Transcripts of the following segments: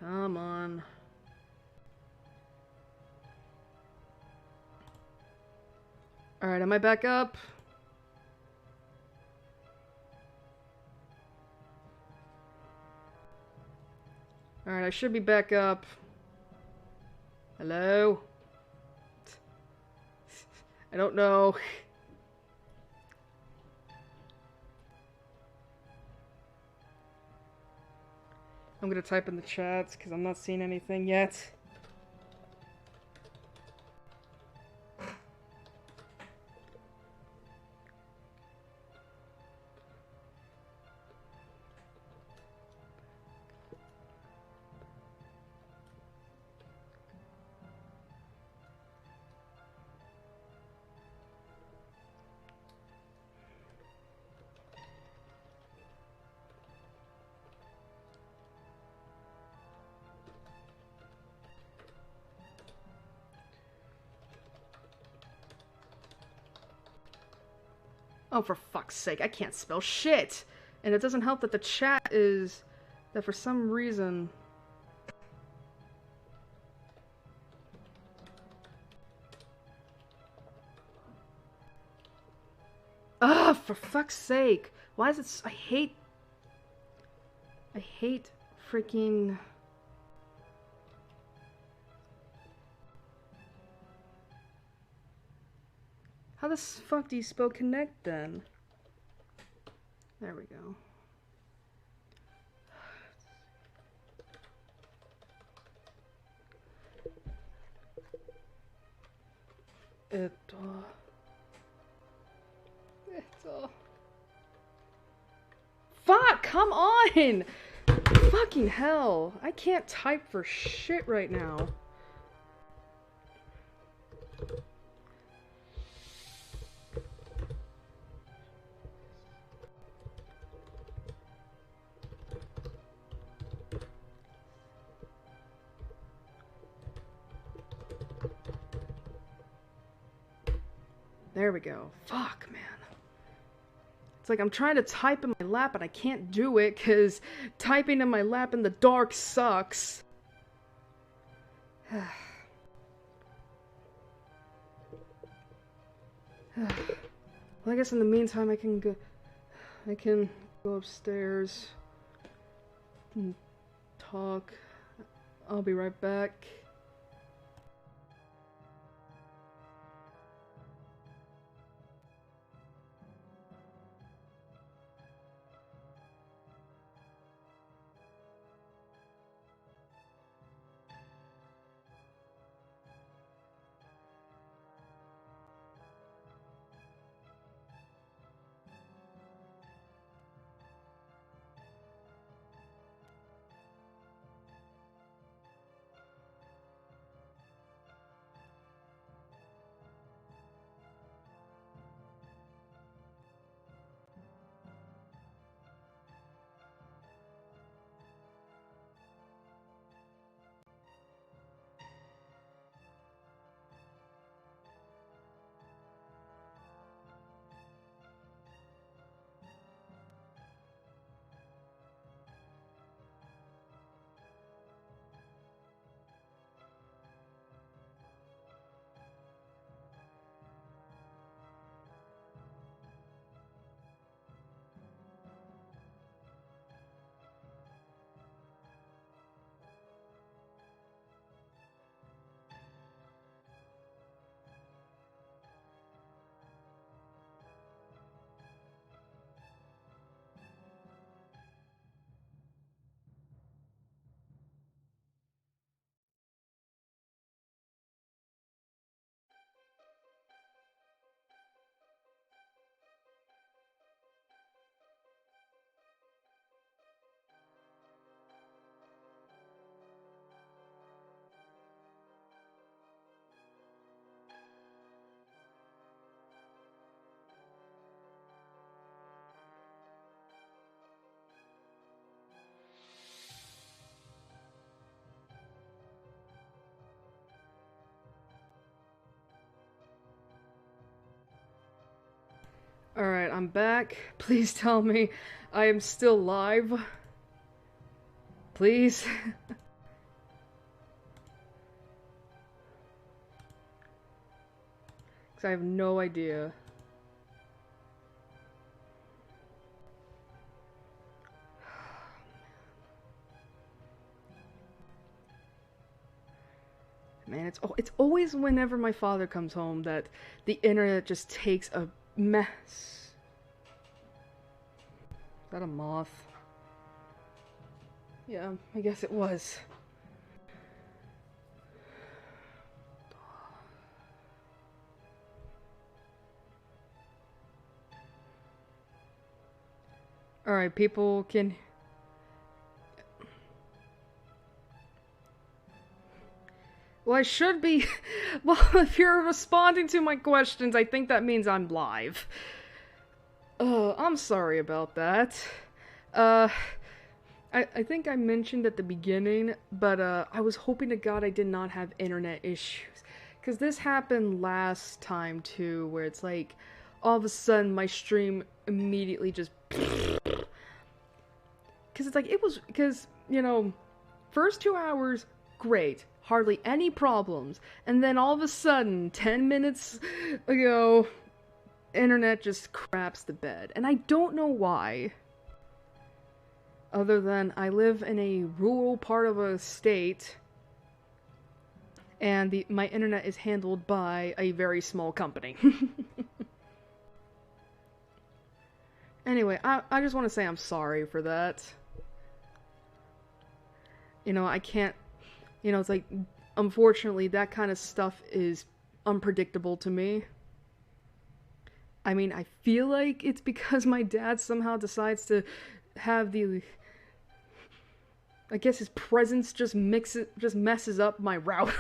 Come on. Alright, am I back up? Alright, I should be back up. Hello? I don't know. I'm gonna type in the chats because I'm not seeing anything yet. Oh, for fuck's sake, I can't spell shit! And it doesn't help that the chat is... that for some reason... Ugh, for fuck's sake! Why is it I hate freaking... How the fuck do you spell connect then? There we go. Fuck, come on! Fucking hell. I can't type for shit right now. There we go. Fuck, man. It's like I'm trying to type in my lap and I can't do it because typing in my lap in the dark sucks. Well, I guess in the meantime I can go upstairs and talk. I'll be right back. Alright, I'm back. Please tell me I am still live. Please. Because I have no idea. Man, it's always whenever my father comes home that the internet just takes a mess. Is that a moth? Yeah, I guess it was. Alright, people can... Well, I should be... Well, if you're responding to my questions, I think that means I'm live. I'm sorry about that. I think I mentioned at the beginning, but I was hoping to God I did not have internet issues. Because this happened last time, too, where it's like, all of a sudden, my stream immediately just... Because it's like, it was... Because, you know, first 2 hours, great. Hardly any problems. And then all of a sudden, 10 minutes ago, internet just craps the bed. And I don't know why. Other than I live in a rural part of a state, and my internet is handled by a very small company. Anyway, I just want to say I'm sorry for that. You know, I can't... You know, it's like, unfortunately, that kind of stuff is unpredictable to me. I mean, I feel like it's because my dad somehow decides to have the... I guess his presence just messes up my router.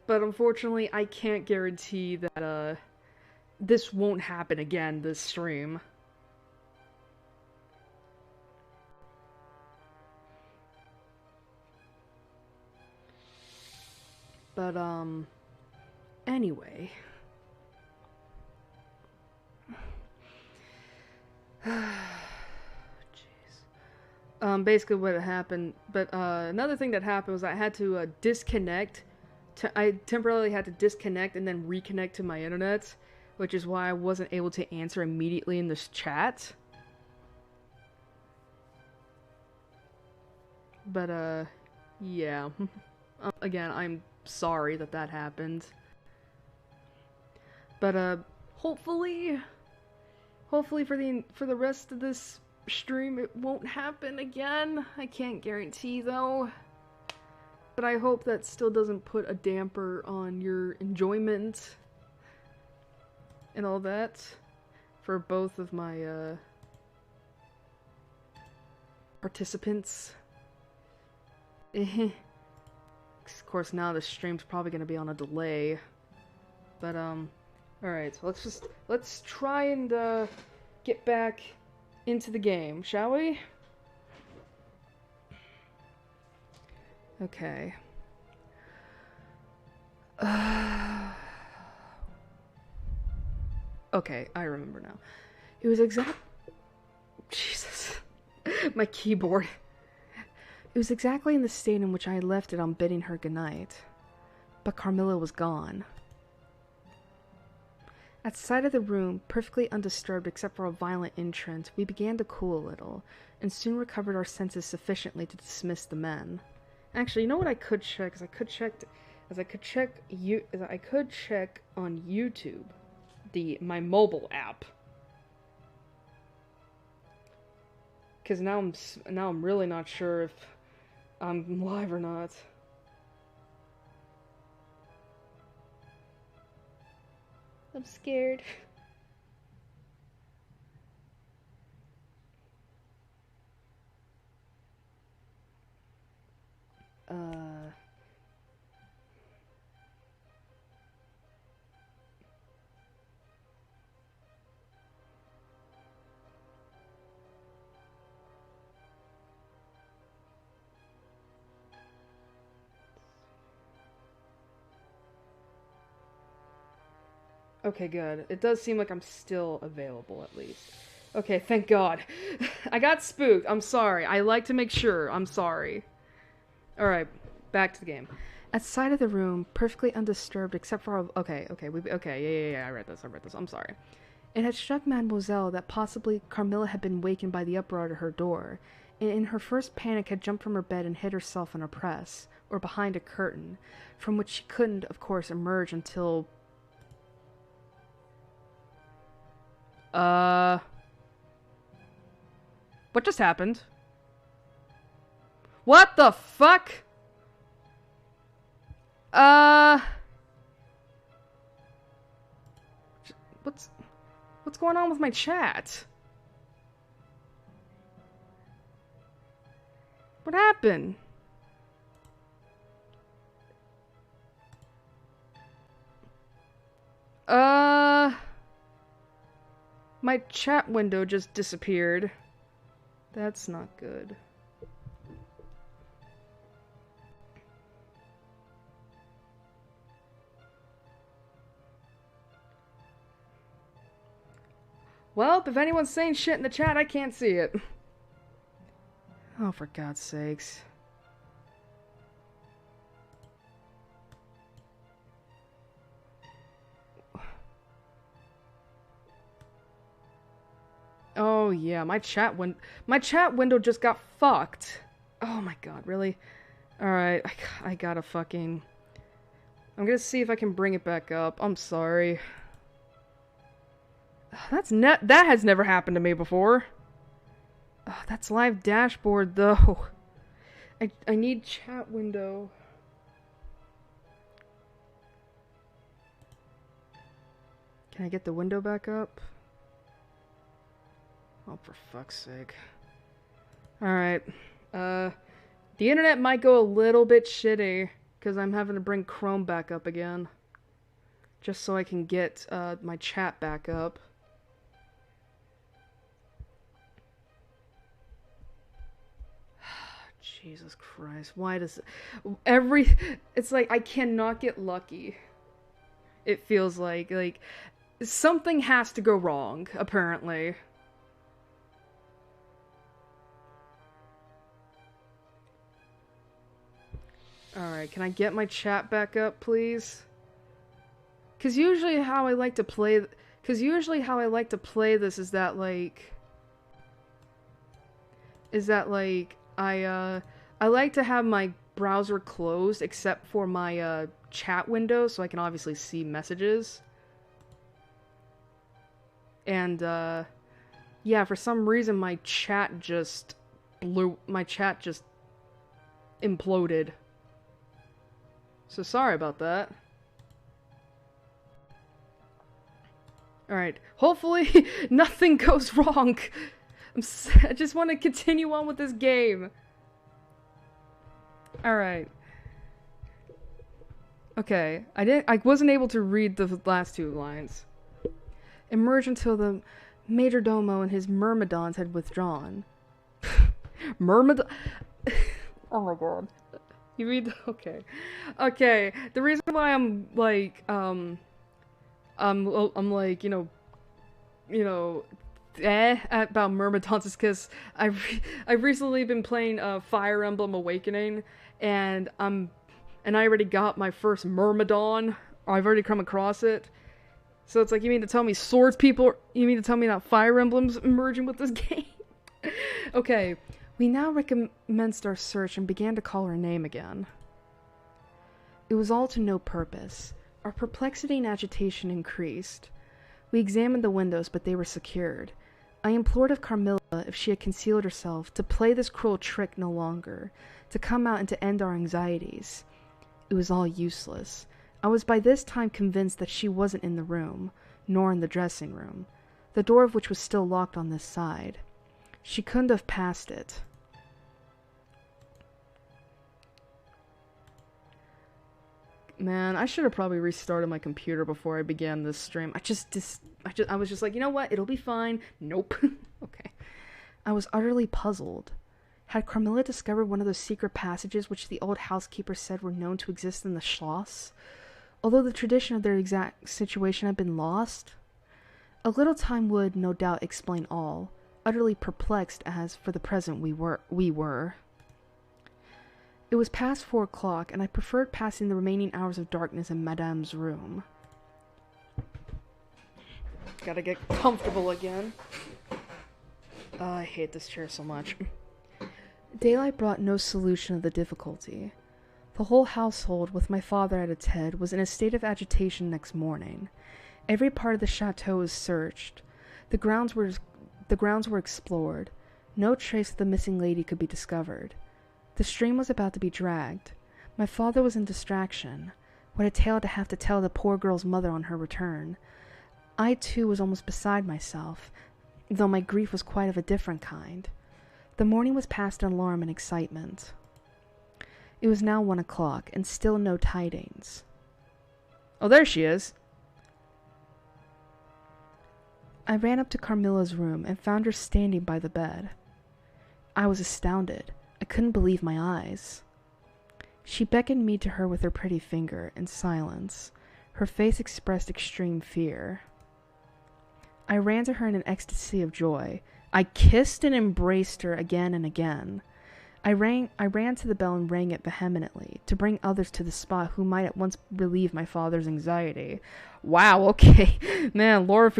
But unfortunately, I can't guarantee that, this won't happen again, this stream. But, anyway. Jeez. Basically what happened, but, another thing that happened was I had to, disconnect. I temporarily had to disconnect and then reconnect to my internet, which is why I wasn't able to answer immediately in this chat. But, yeah. Again, I'm sorry that happened. But hopefully for the rest of this stream it won't happen again. I can't guarantee though. But I hope that still doesn't put a damper on your enjoyment and all that for both of my participants. Of course, now the stream's probably gonna be on a delay. But, alright, so let's try and, get back into the game, shall we? Okay. Okay, I remember now. It was Jesus. My keyboard. It was exactly in the state in which I had left it on bidding her goodnight. But Carmilla was gone. At sight of the room, perfectly undisturbed except for a violent entrance, we began to cool a little, and soon recovered our senses sufficiently to dismiss the men. Actually, you know what I could check? I could check on YouTube, my mobile app. Because now I'm really not sure if I'm live or not. I'm scared. Okay, good. It does seem like I'm still available, at least. Okay, thank God. I got spooked. I'm sorry. I like to make sure. I'm sorry. Alright, back to the game. At the side of the room, perfectly undisturbed except for yeah, I read this, I'm sorry. It had struck Mademoiselle that possibly Carmilla had been wakened by the uproar at her door, and in her first panic had jumped from her bed and hid herself on a press, or behind a curtain, from which she couldn't, of course, emerge until... What just happened? What the fuck? What's going on with my chat? What happened? My chat window just disappeared. That's not good. Well, if anyone's saying shit in the chat, I can't see it. Oh, for God's sakes. Oh yeah, my chat window just got fucked. Oh my God, really? Alright, I gotta fucking... I'm gonna see if I can bring it back up. I'm sorry. That has never happened to me before. That's live dashboard though. I need chat window. Can I get the window back up? Oh, for fuck's sake. Alright. The internet might go a little bit shitty, because I'm having to bring Chrome back up again. Just so I can get my chat back up. Jesus Christ, why does... It's like, I cannot get lucky. It feels like, something has to go wrong, apparently. Alright, can I get my chat back up, please? Because usually how I like to play this is that, I like to have my browser closed except for my, chat window, so I can obviously see messages. And, yeah, for some reason my chat just imploded. So sorry about that. Alright, hopefully nothing goes wrong. I just want to continue on with this game. Alright. Okay, I wasn't able to read the last two lines. Emerge until the Majordomo and his myrmidons had withdrawn. Myrmidon? Oh my God. You read? Okay. Okay, the reason why I'm like, about myrmidons is because I've recently been playing Fire Emblem Awakening, and I already got my first myrmidon, or I've already come across it. So it's like, you mean to tell me you mean to tell me that Fire Emblem's merging with this game? Okay, we now recommenced our search and began to call her name again. It was all to no purpose. Our perplexity and agitation increased. We examined the windows, but they were secured. I implored of Carmilla, if she had concealed herself, to play this cruel trick no longer, to come out and to end our anxieties. It was all useless. I was by this time convinced that she wasn't in the room, nor in the dressing room, the door of which was still locked on this side. She couldn't have passed it. Man, I should have probably restarted my computer before I began this stream. I was just like, you know what? It'll be fine. Nope. Okay. I was utterly puzzled. Had Carmilla discovered one of those secret passages which the old housekeeper said were known to exist in the Schloss? Although the tradition of their exact situation had been lost? A little time would, no doubt, explain all, utterly perplexed as, for the present, we were. It was past 4 o'clock, and I preferred passing the remaining hours of darkness in Madame's room. Gotta get comfortable again. I hate this chair so much. Daylight brought no solution of the difficulty. The whole household, with my father at its head, was in a state of agitation next morning. Every part of the chateau was searched. The grounds were explored. No trace of the missing lady could be discovered. The stream was about to be dragged. My father was in distraction. What a tale to have to tell the poor girl's mother on her return. I, too, was almost beside myself, though my grief was quite of a different kind. The morning was passed in alarm and excitement. It was now 1 o'clock, and still no tidings. Oh, there she is! I ran up to Carmilla's room and found her standing by the bed. I was astounded. I couldn't believe my eyes. She beckoned me to her with her pretty finger, in silence. Her face expressed extreme fear. I ran to her in an ecstasy of joy. I kissed and embraced her again and again. I ran to the bell and rang it vehemently, to bring others to the spot who might at once relieve my father's anxiety. Wow, okay. Man, Laura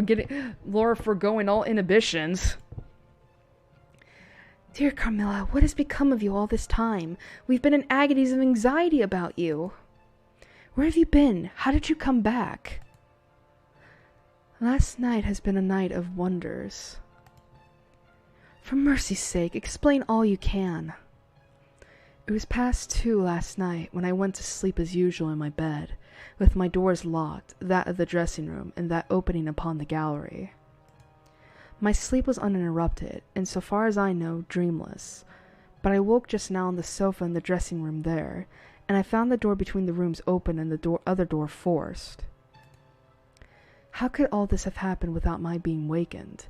forgoing all inhibitions. Dear Carmilla, what has become of you all this time? We've been in agonies of anxiety about you. Where have you been? How did you come back? Last night has been a night of wonders. For mercy's sake, explain all you can. It was past 2 last night when I went to sleep as usual in my bed, with my doors locked, that of the dressing room and that opening upon the gallery. My sleep was uninterrupted, and so far as I know, dreamless, but I woke just now on the sofa in the dressing room there, and I found the door between the rooms open and the other door forced. How could all this have happened without my being wakened?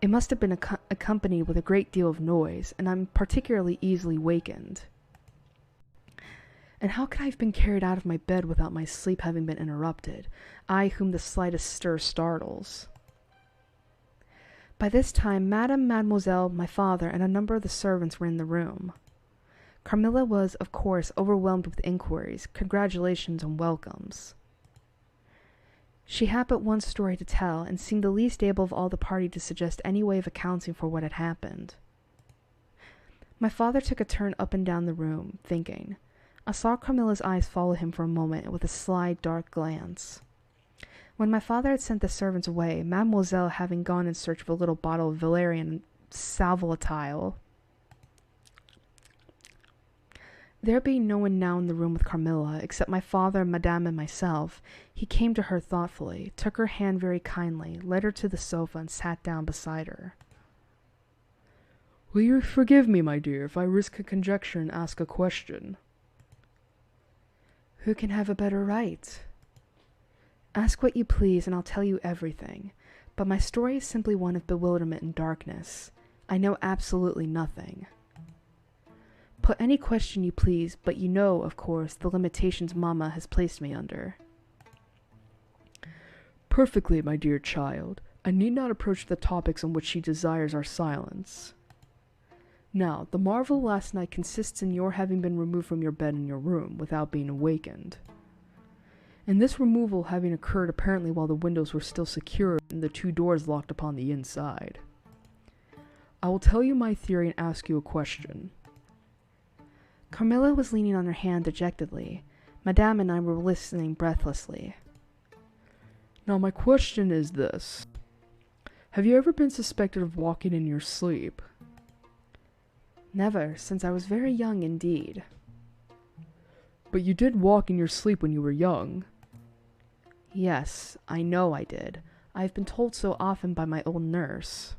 It must have been accompanied with a great deal of noise, and I'm particularly easily wakened. And how could I have been carried out of my bed without my sleep having been interrupted, I whom the slightest stir startles? By this time, Madame, Mademoiselle, my father, and a number of the servants were in the room. Carmilla was, of course, overwhelmed with inquiries, congratulations, and welcomes. She had but one story to tell, and seemed the least able of all the party to suggest any way of accounting for what had happened. My father took a turn up and down the room, thinking. I saw Carmilla's eyes follow him for a moment with a sly, dark glance. When my father had sent the servants away, Mademoiselle having gone in search of a little bottle of valerian sal volatile, there being no one now in the room with Carmilla, except my father, Madame, and myself, he came to her thoughtfully, took her hand very kindly, led her to the sofa, and sat down beside her. Will you forgive me, my dear, if I risk a conjecture and ask a question? Who can have a better right? Ask what you please, and I'll tell you everything. But my story is simply one of bewilderment and darkness. I know absolutely nothing. Put any question you please, but you know, of course, the limitations Mamma has placed me under. Perfectly, my dear child. I need not approach the topics on which she desires our silence. Now, the marvel last night consists in your having been removed from your bed in your room, without being awakened. And this removal having occurred apparently while the windows were still secured and the 2 doors locked upon the inside. I will tell you my theory and ask you a question. Carmilla was leaning on her hand dejectedly. Madame and I were listening breathlessly. Now my question is this. Have you ever been suspected of walking in your sleep? Never, since I was very young indeed. But you did walk in your sleep when you were young. Yes, I know I did. I have been told so often by my old nurse.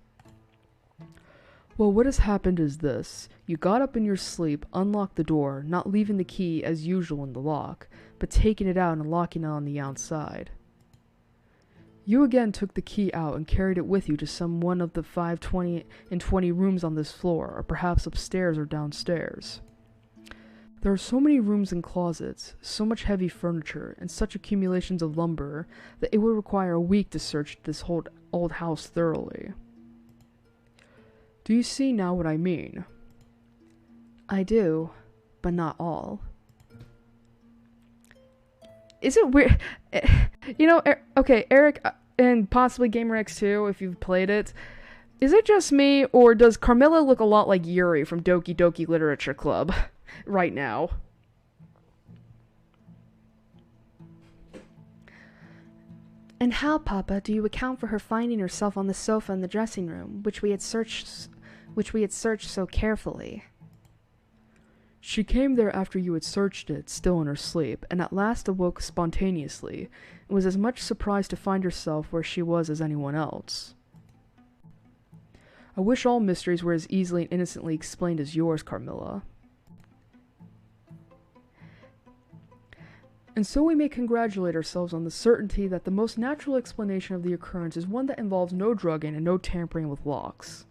Well, what has happened is this. You got up in your sleep, unlocked the door, not leaving the key as usual in the lock, but taking it out and locking it on the outside. You again took the key out and carried it with you to some one of the 20 rooms on this floor, or perhaps upstairs or downstairs. There are so many rooms and closets, so much heavy furniture, and such accumulations of lumber, that it would require a week to search this whole old house thoroughly. Do you see now what I mean? I do. but not all. Is it weird? You know, okay, Eric, and possibly GamerX too, if you've played it. Is it just me, or does Carmilla look a lot like Yuri from Doki Doki Literature Club right now? And how, Papa, do you account for her finding herself on the sofa in the dressing room, which we had searched so carefully? She came there after you had searched it, still in her sleep, and at last awoke spontaneously, and was as much surprised to find herself where she was as anyone else. I wish all mysteries were as easily and innocently explained as yours, Carmilla. And so we may congratulate ourselves on the certainty that the most natural explanation of the occurrence is one that involves no drugging and no tampering with locks.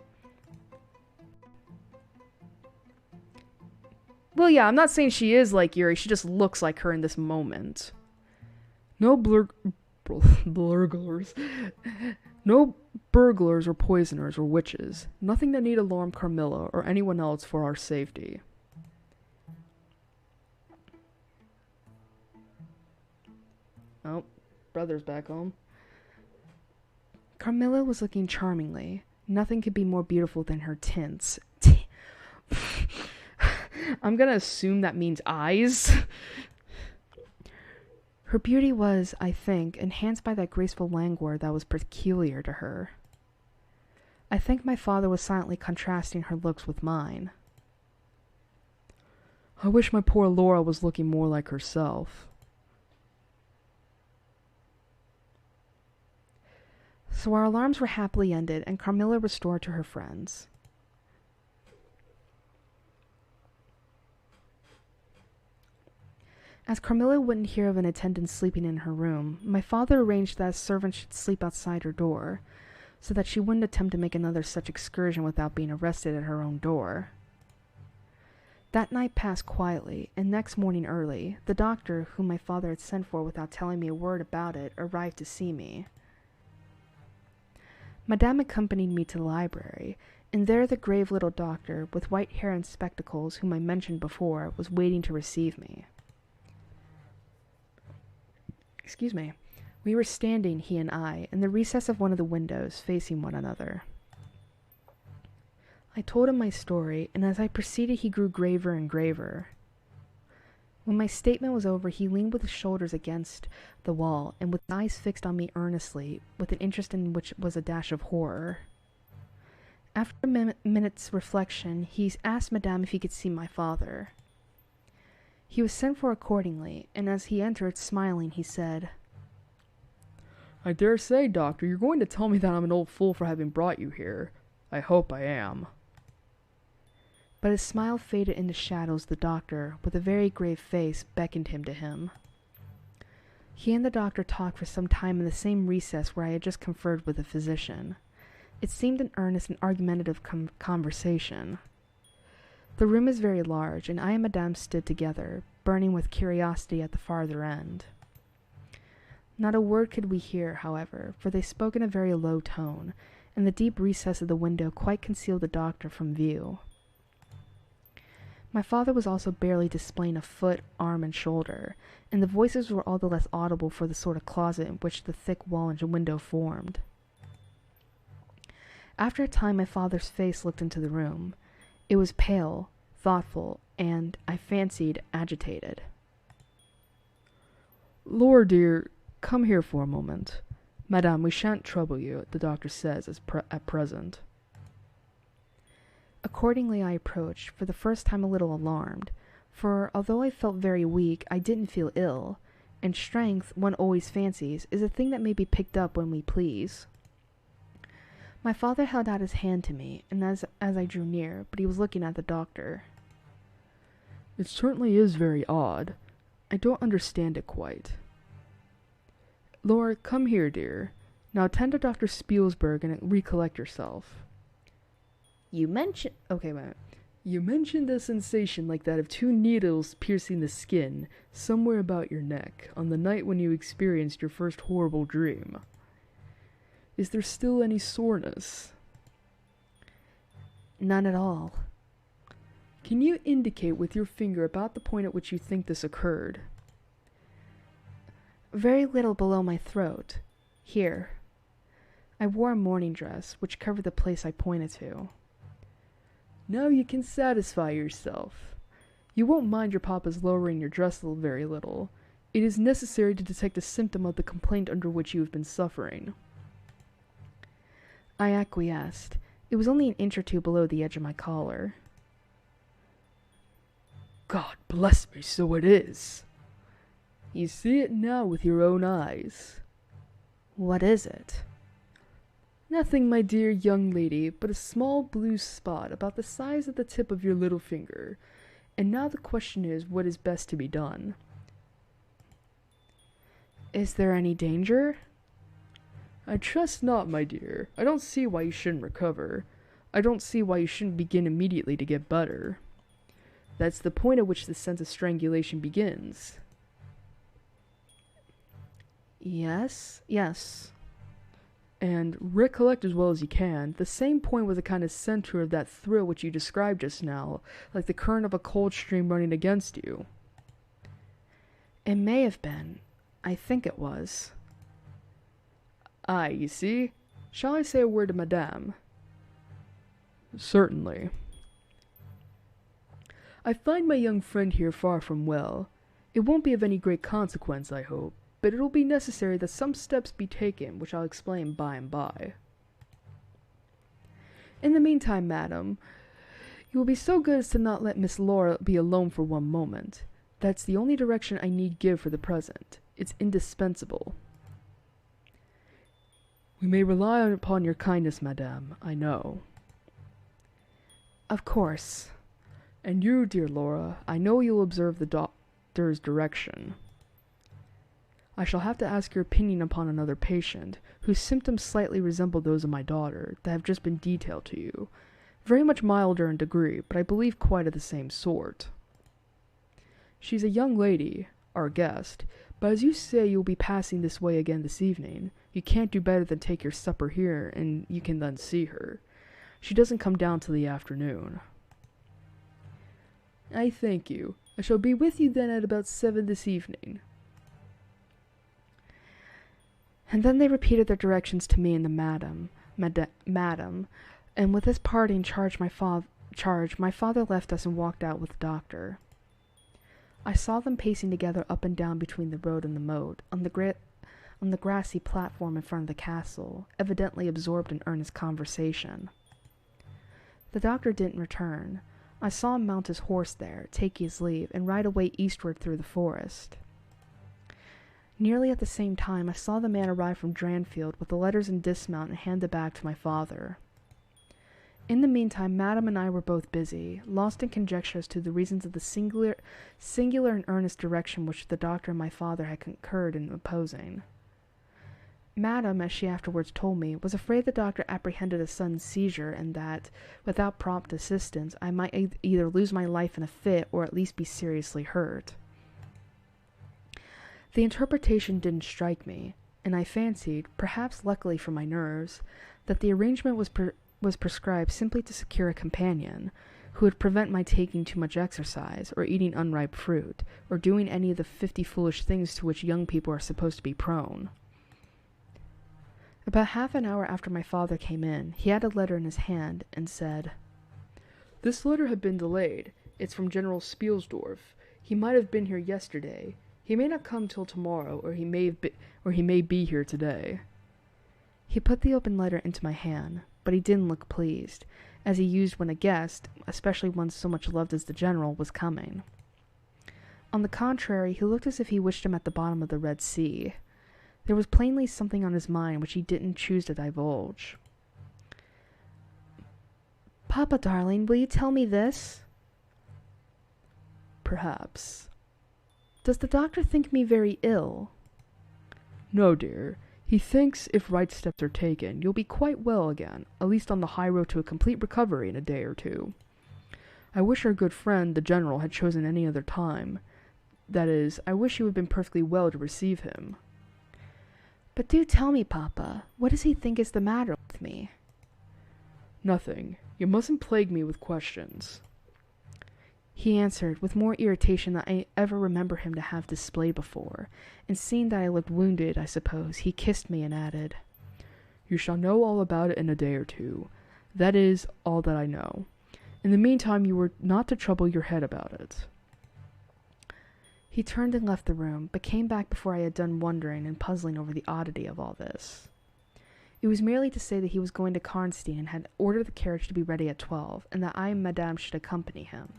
Well, yeah, I'm not saying she is like Yuri, she just looks like her in this moment. No burglars. No burglars or poisoners or witches. Nothing that need alarm Carmilla or anyone else for our safety. Oh, brother's back home. Carmilla was looking charmingly. Nothing could be more beautiful than her tints. I'm gonna assume that means eyes. Her beauty was, I think, enhanced by that graceful languor that was peculiar to her. I think my father was silently contrasting her looks with mine. I wish my poor Laura was looking more like herself. So our alarms were happily ended, and Carmilla restored to her friends. As Carmilla wouldn't hear of an attendant sleeping in her room, my father arranged that a servant should sleep outside her door, so that she wouldn't attempt to make another such excursion without being arrested at her own door. That night passed quietly, and next morning early, the doctor, whom my father had sent for without telling me a word about it, arrived to see me. Madame accompanied me to the library, and there the grave little doctor, with white hair and spectacles, whom I mentioned before, was waiting to receive me. Excuse me. We were standing, he and I, in the recess of one of the windows, facing one another. I told him my story, and as I proceeded he grew graver and graver. When my statement was over, he leaned with his shoulders against the wall, and with eyes fixed on me earnestly, with an interest in which was a dash of horror. After a minute's reflection, he asked Madame if he could see my father. He was sent for accordingly, and as he entered, smiling, he said, I dare say, Doctor, you're going to tell me that I'm an old fool for having brought you here. I hope I am. But his smile faded into shadows. The doctor, with a very grave face, beckoned him to him. He and the doctor talked for some time in the same recess where I had just conferred with the physician. It seemed an earnest and argumentative conversation. The room is very large, and I and Madame stood together, burning with curiosity at the farther end. Not a word could we hear, however, for they spoke in a very low tone, and the deep recess of the window quite concealed the doctor from view. My father was also barely displaying a foot, arm, and shoulder, and the voices were all the less audible for the sort of closet in which the thick wall and window formed. After a time my father's face looked into the room. It was pale, thoughtful, and, I fancied, agitated. Laura, dear, come here for a moment. Madame, we shan't trouble you, the doctor says, at present. Accordingly I approached, for the first time a little alarmed, for although I felt very weak, I didn't feel ill, and strength, one always fancies, is a thing that may be picked up when we please. My father held out his hand to me, and as I drew near, but he was looking at the doctor. It certainly is very odd. I don't understand it quite. Laura, come here, dear. Now attend to Dr. Spielsberg and recollect yourself. You mentioned a sensation like that of 2 needles piercing the skin, somewhere about your neck, on the night when you experienced your first horrible dream. Is there still any soreness? None at all. Can you indicate with your finger about the point at which you think this occurred? Very little below my throat. Here. I wore a morning dress, which covered the place I pointed to. Now you can satisfy yourself. You won't mind your papa's lowering your dress very little. It is necessary to detect a symptom of the complaint under which you have been suffering. I acquiesced. It was only an inch or two below the edge of my collar. God bless me, so it is. You see it now with your own eyes. What is it? Nothing, my dear young lady, but a small blue spot about the size of the tip of your little finger. And now the question is, what is best to be done? Is there any danger? I trust not, my dear. I don't see why you shouldn't recover. I don't see why you shouldn't begin immediately to get better. That's the point at which the sense of strangulation begins. Yes. And recollect as well as you can, the same point was a kind of center of that thrill which you described just now, like the current of a cold stream running against you. It may have been. I think it was. Aye, you see? Shall I say a word to Madame? Certainly. I find my young friend here far from well. It won't be of any great consequence, I hope, but it will be necessary that some steps be taken, which I'll explain by and by. In the meantime, madam, you will be so good as to not let Miss Laura be alone for one moment. That's the only direction I need give for the present. It's indispensable. We may rely upon your kindness, madame, I know. Of course. And you, dear Laura, I know you'll observe the doctor's direction. I shall have to ask your opinion upon another patient, whose symptoms slightly resemble those of my daughter, that have just been detailed to you. Very much milder in degree, but I believe quite of the same sort. She's a young lady, our guest, but as you say you will be passing this way again this evening, you can't do better than take your supper here, and you can then see her. She doesn't come down till the afternoon. I thank you. I shall be with you then at about 7 this evening. And then they repeated their directions to me and the madam, and with this parting charge, my father left us and walked out with the doctor. I saw them pacing together up and down between the road and the moat, on the grassy platform in front of the castle, evidently absorbed in earnest conversation. The doctor didn't return. I saw him mount his horse there, take his leave, and ride away eastward through the forest. Nearly at the same time, I saw the man arrive from Dranfield with the letters and dismount and hand the bag to my father. In the meantime, Madame and I were both busy, lost in conjecture as to the reasons of the singular and earnest direction which the doctor and my father had concurred in opposing. Madame, as she afterwards told me, was afraid the doctor apprehended a sudden seizure, and that, without prompt assistance, I might either lose my life in a fit or at least be seriously hurt. The interpretation didn't strike me, and I fancied, perhaps luckily for my nerves, that the arrangement was prescribed simply to secure a companion, who would prevent my taking too much exercise, or eating unripe fruit, or doing any of the 50 foolish things to which young people are supposed to be prone. About half an hour after my father came in, he had a letter in his hand, and said, "This letter had been delayed. It's from General Spielsdorf. He might have been here yesterday. He may not come till tomorrow, or he may be here today." He put the open letter into my hand, but he didn't look pleased, as he used when a guest, especially one so much loved as the general, was coming. On the contrary, he looked as if he wished him at the bottom of the Red Sea. There was plainly something on his mind which he didn't choose to divulge. "Papa, darling, will you tell me this?" "Perhaps." "Does the doctor think me very ill?" "No, dear. He thinks, if right steps are taken, you'll be quite well again, at least on the high road to a complete recovery in a day or two. I wish our good friend, the general, had chosen any other time. That is, I wish you had been perfectly well to receive him." "But do tell me, Papa, what does he think is the matter with me?" "Nothing. You mustn't plague me with questions." He answered, with more irritation than I ever remember him to have displayed before, and seeing that I looked wounded, I suppose, he kissed me and added, "You shall know all about it in a day or two. That is all that I know. In the meantime, you were not to trouble your head about it." He turned and left the room, but came back before I had done wondering and puzzling over the oddity of all this. It was merely to say that he was going to Karnstein and had ordered the carriage to be ready at 12, and that I and Madame should accompany him.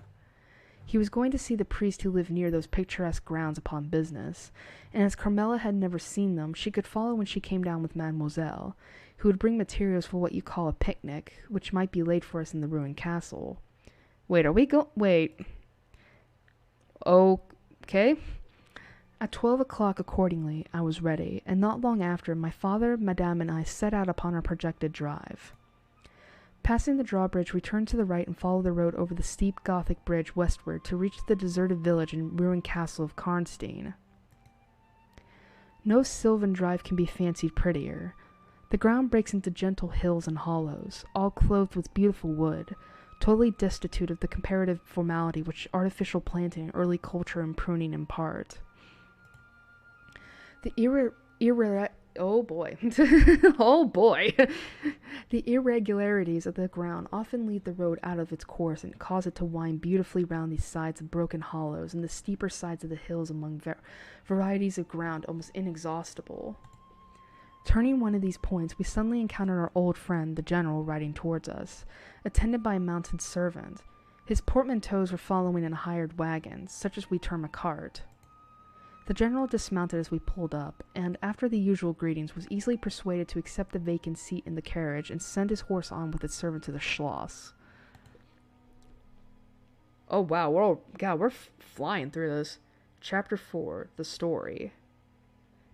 He was going to see the priest who lived near those picturesque grounds upon business, and as Carmilla had never seen them, she could follow when she came down with Mademoiselle, who would bring materials for what you call a picnic, which might be laid for us in the ruined castle. Wait. Okay. At 12 o'clock, accordingly, I was ready, and not long after, my father, Madame, and I set out upon our projected drive. Passing the drawbridge, we turned to the right and followed the road over the steep Gothic bridge westward to reach the deserted village and ruined castle of Karnstein. No sylvan drive can be fancied prettier. The ground breaks into gentle hills and hollows, all clothed with beautiful wood, totally destitute of the comparative formality which artificial planting, early culture, and pruning impart. Oh boy. The irregularities of the ground often lead the road out of its course and cause it to wind beautifully round the sides of broken hollows and the steeper sides of the hills among varieties of ground almost inexhaustible. Turning one of these points, we suddenly encountered our old friend, the general, riding towards us, attended by a mounted servant. His portmanteaus were following in a hired wagon, such as we term a cart. The general dismounted as we pulled up, and, after the usual greetings, was easily persuaded to accept the vacant seat in the carriage and send his horse on with its servant to the Schloss. Oh wow, we're flying through this. Chapter 4, The Story.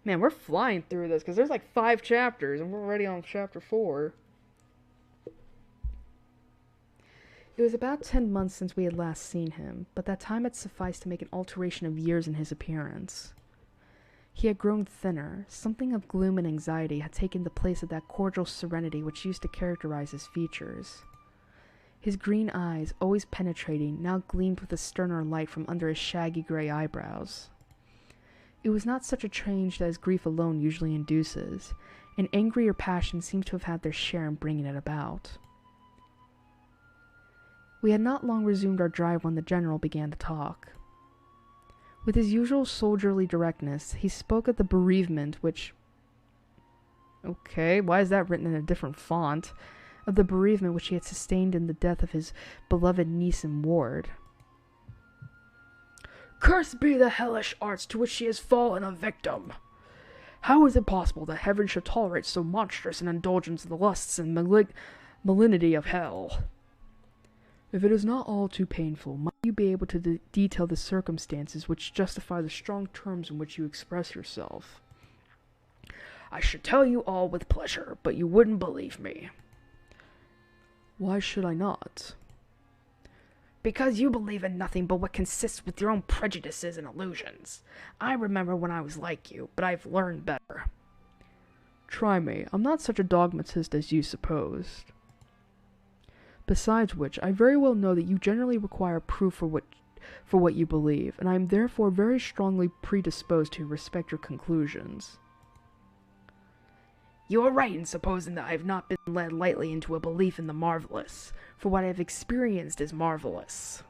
Man, we're flying through this, because there's like 5 chapters, and we're already on chapter 4. It was about 10 months since we had last seen him, but that time had sufficed to make an alteration of years in his appearance. He had grown thinner. Something of gloom and anxiety had taken the place of that cordial serenity which used to characterize his features. His green eyes, always penetrating, now gleamed with a sterner light from under his shaggy gray eyebrows. It was not such a change as grief alone usually induces, and angry or passion seems to have had their share in bringing it about. We had not long resumed our drive when the general began to talk. With his usual soldierly directness, he spoke of the bereavement which... Okay, why is that written in a different font? Of the bereavement which he had sustained in the death of his beloved niece and ward. "Cursed be the hellish arts to which she has fallen a victim! How is it possible that heaven should tolerate so monstrous an indulgence of the lusts and malignity of hell? If it is not all too painful, might you be able to detail the circumstances which justify the strong terms in which you express yourself?" "I should tell you all with pleasure, but you wouldn't believe me." "Why should I not?" "Because you believe in nothing but what consists with your own prejudices and illusions. I remember when I was like you, but I've learned better." "Try me. I'm not such a dogmatist as you supposed. Besides which, I very well know that you generally require proof for what you believe, and I am therefore very strongly predisposed to respect your conclusions." "You are right in supposing that I have not been led lightly into a belief in the marvelous, for what I have experienced is marvelous.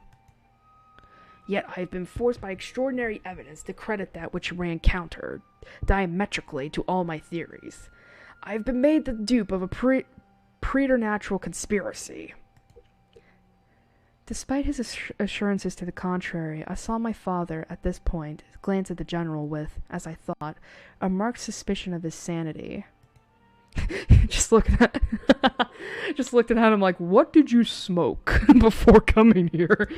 Yet I have been forced by extraordinary evidence to credit that which ran counter, diametrically, to all my theories. I have been made the dupe of a preternatural conspiracy." Despite his assurances to the contrary, I saw my father, at this point, glance at the general with, as I thought, a marked suspicion of his sanity. Just looked at him like, "What did you smoke before coming here?"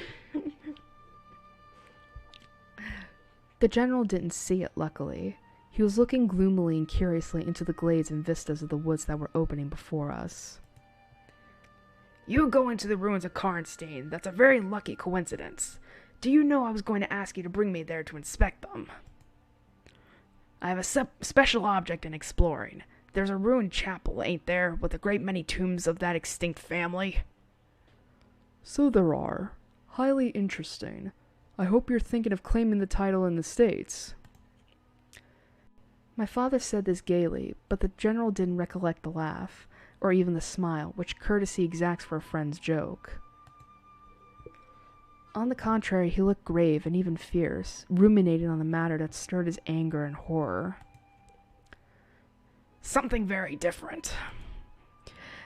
The general didn't see it, luckily. He was looking gloomily and curiously into the glades and vistas of the woods that were opening before us. "You go into the ruins of Karnstein. That's a very lucky coincidence. Do you know I was going to ask you to bring me there to inspect them? I have a special object in exploring. There's a ruined chapel, ain't there, with a great many tombs of that extinct family?" "So there are. Highly interesting. I hope you're thinking of claiming the title in the States. My father said this gaily, but the general didn't recollect the laugh, or even the smile, which courtesy exacts for a friend's joke. On the contrary, he looked grave and even fierce, ruminating on the matter that stirred his anger and horror. Something very different.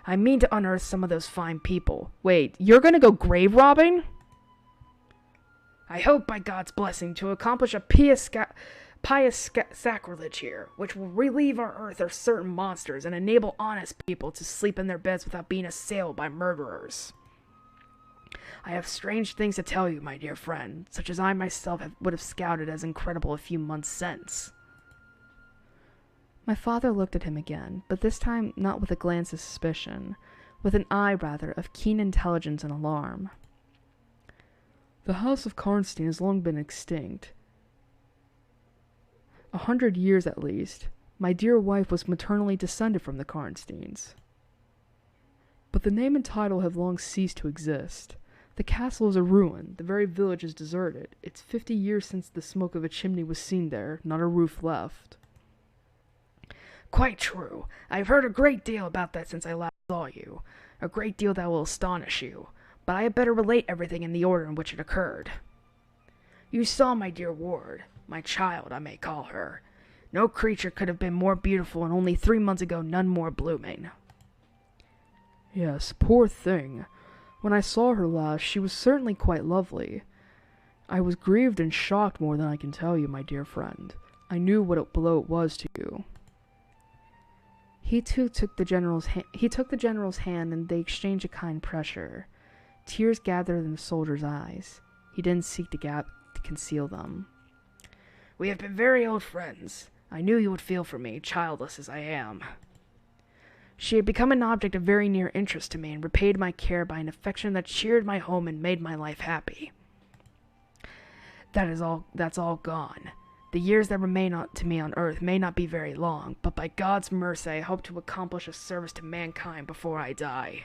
I mean to unearth some of those fine people. Wait, you're gonna go grave robbing? I hope, by God's blessing, to accomplish a pious sacrilege here, which will relieve our earth of certain monsters and enable honest people to sleep in their beds without being assailed by murderers. I have strange things to tell you, my dear friend, such as I myself would have scouted as incredible a few months since. My father looked at him again, but this time not with a glance of suspicion, with an eye, rather, of keen intelligence and alarm. The house of Karnstein has long been extinct. 100 years at least. My dear wife was maternally descended from the Karnsteins. But the name and title have long ceased to exist. The castle is a ruin, the very village is deserted. It's 50 years since the smoke of a chimney was seen there, not a roof left. Quite true. I've heard a great deal about that since I last saw you. A great deal that will astonish you. But I had better relate everything in the order in which it occurred. You saw my dear ward, my child, I may call her. No creature could have been more beautiful, and only 3 months ago none more blooming. Yes, poor thing. When I saw her last, she was certainly quite lovely. I was grieved and shocked more than I can tell you, my dear friend. I knew what a blow it was to you. He too took the general's hand, and they exchanged a kind pressure. Tears gathered in the soldier's eyes. He didn't seek to conceal them. We have been very old friends. I knew you would feel for me, childless as I am. She had become an object of very near interest to me, and repaid my care by an affection that cheered my home and made my life happy. That's all gone. The years that remain to me on earth may not be very long, but by God's mercy I hope to accomplish a service to mankind before I die,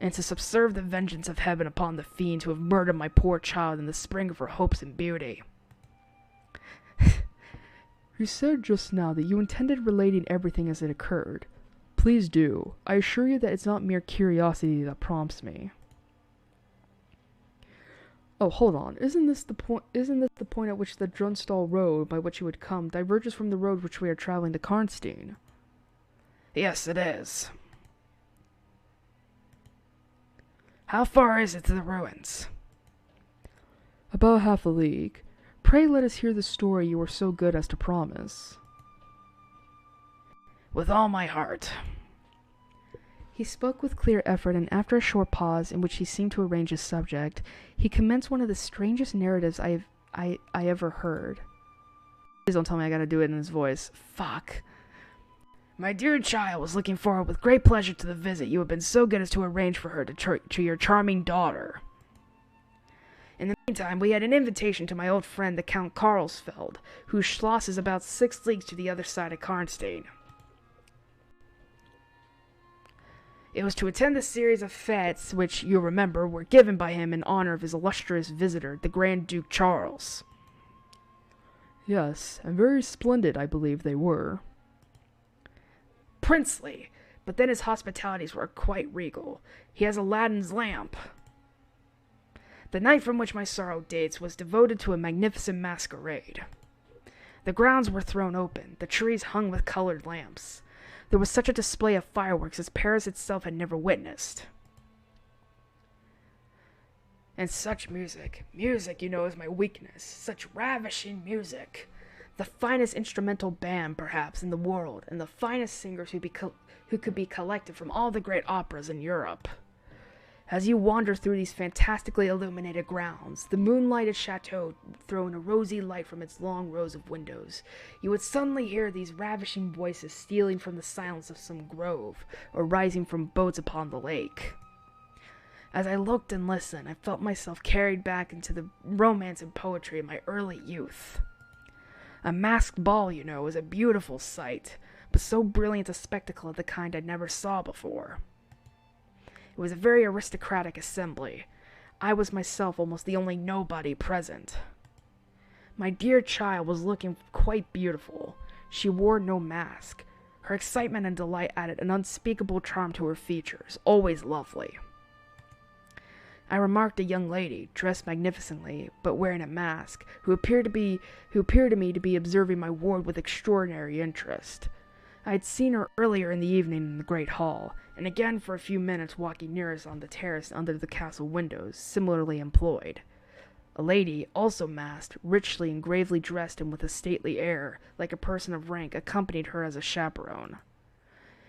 and to subserve the vengeance of heaven upon the fiends who have murdered my poor child in the spring of her hopes and beauty. You said just now that you intended relating everything as it occurred. Please do. I assure you that it's not mere curiosity that prompts me. Oh, hold on. Isn't this the point at which the Drunstall road by which you would come diverges from the road which we are traveling to Karnstein? Yes, it is. How far is it to the ruins? About half a league. Pray let us hear the story you were so good as to promise. With all my heart. He spoke with clear effort, and after a short pause, in which he seemed to arrange his subject, he commenced one of the strangest narratives I ever heard. Please don't tell me I gotta do it in his voice. Fuck. My dear child was looking forward with great pleasure to the visit you have been so good as to arrange for her to your charming daughter. In the meantime, we had an invitation to my old friend the Count Karlsfeld, whose schloss is about 6 leagues to the other side of Karnstein. It was to attend the series of fetes which, you remember, were given by him in honor of his illustrious visitor, the Grand Duke Charles. Yes, and very splendid, I believe they were. Princely, but then his hospitalities were quite regal. He has Aladdin's lamp. The night from which my sorrow dates was devoted to a magnificent masquerade. The grounds were thrown open, the trees hung with colored lamps. There was such a display of fireworks as Paris itself had never witnessed. And such music. Music, you know, is my weakness. Such ravishing music. The finest instrumental band, perhaps, in the world, and the finest singers who could be collected from all the great operas in Europe. As you wander through these fantastically illuminated grounds, the moonlighted chateau throwing a rosy light from its long rows of windows, you would suddenly hear these ravishing voices stealing from the silence of some grove, or rising from boats upon the lake. As I looked and listened, I felt myself carried back into the romance and poetry of my early youth. A masked ball, you know, is a beautiful sight, but so brilliant a spectacle of the kind I never saw before. It was a very aristocratic assembly. I was myself almost the only nobody present. My dear child was looking quite beautiful. She wore no mask. Her excitement and delight added an unspeakable charm to her features, always lovely. I remarked a young lady, dressed magnificently, but wearing a mask, who appeared to me to be observing my ward with extraordinary interest. I had seen her earlier in the evening in the great hall, and again for a few minutes walking near us on the terrace under the castle windows, similarly employed. A lady, also masked, richly and gravely dressed and with a stately air, like a person of rank, accompanied her as a chaperone.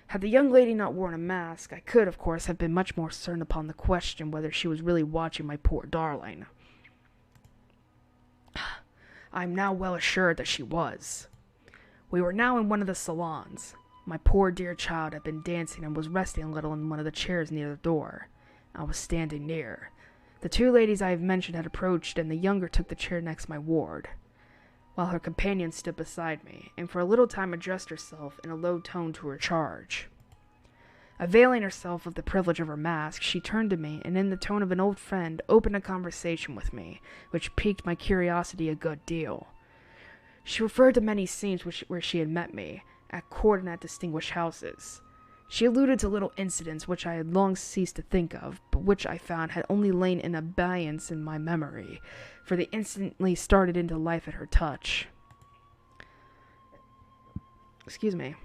Had the young lady not worn a mask, I could, of course, have been much more certain upon the question whether she was really watching my poor darling. I am now well assured that she was. We were now in one of the salons. My poor dear child had been dancing and was resting a little in one of the chairs near the door. I was standing near. The two ladies I have mentioned had approached, and the younger took the chair next my ward, while her companion stood beside me, and for a little time addressed herself in a low tone to her charge. Availing herself of the privilege of her mask, she turned to me, and in the tone of an old friend, opened a conversation with me, which piqued my curiosity a good deal. She referred to many scenes where she had met me, at court and at distinguished houses. She alluded to little incidents which I had long ceased to think of, but which I found had only lain in abeyance in my memory, for they instantly started into life at her touch. Excuse me.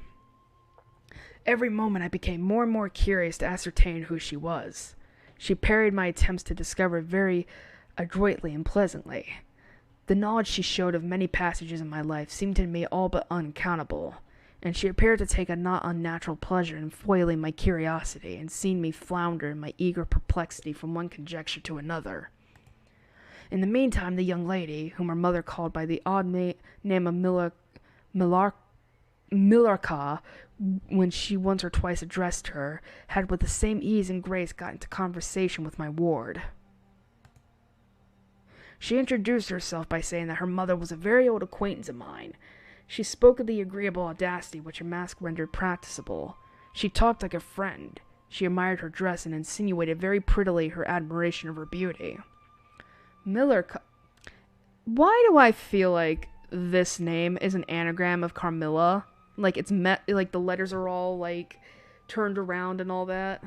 Every moment I became more and more curious to ascertain who she was. She parried my attempts to discover very adroitly and pleasantly. The knowledge she showed of many passages in my life seemed to me all but uncountable, and she appeared to take a not unnatural pleasure in foiling my curiosity and seeing me flounder in my eager perplexity from one conjecture to another. In the meantime, the young lady, whom her mother called by the odd name of Millarca, when she once or twice addressed her, had with the same ease and grace got into conversation with my ward. She introduced herself by saying that her mother was a very old acquaintance of mine. She spoke of the agreeable audacity which her mask rendered practicable. She talked like a friend. She admired her dress and insinuated very prettily her admiration of her beauty. Why do I feel like this name is an anagram of Carmilla? Like like the letters are all like turned around and all that.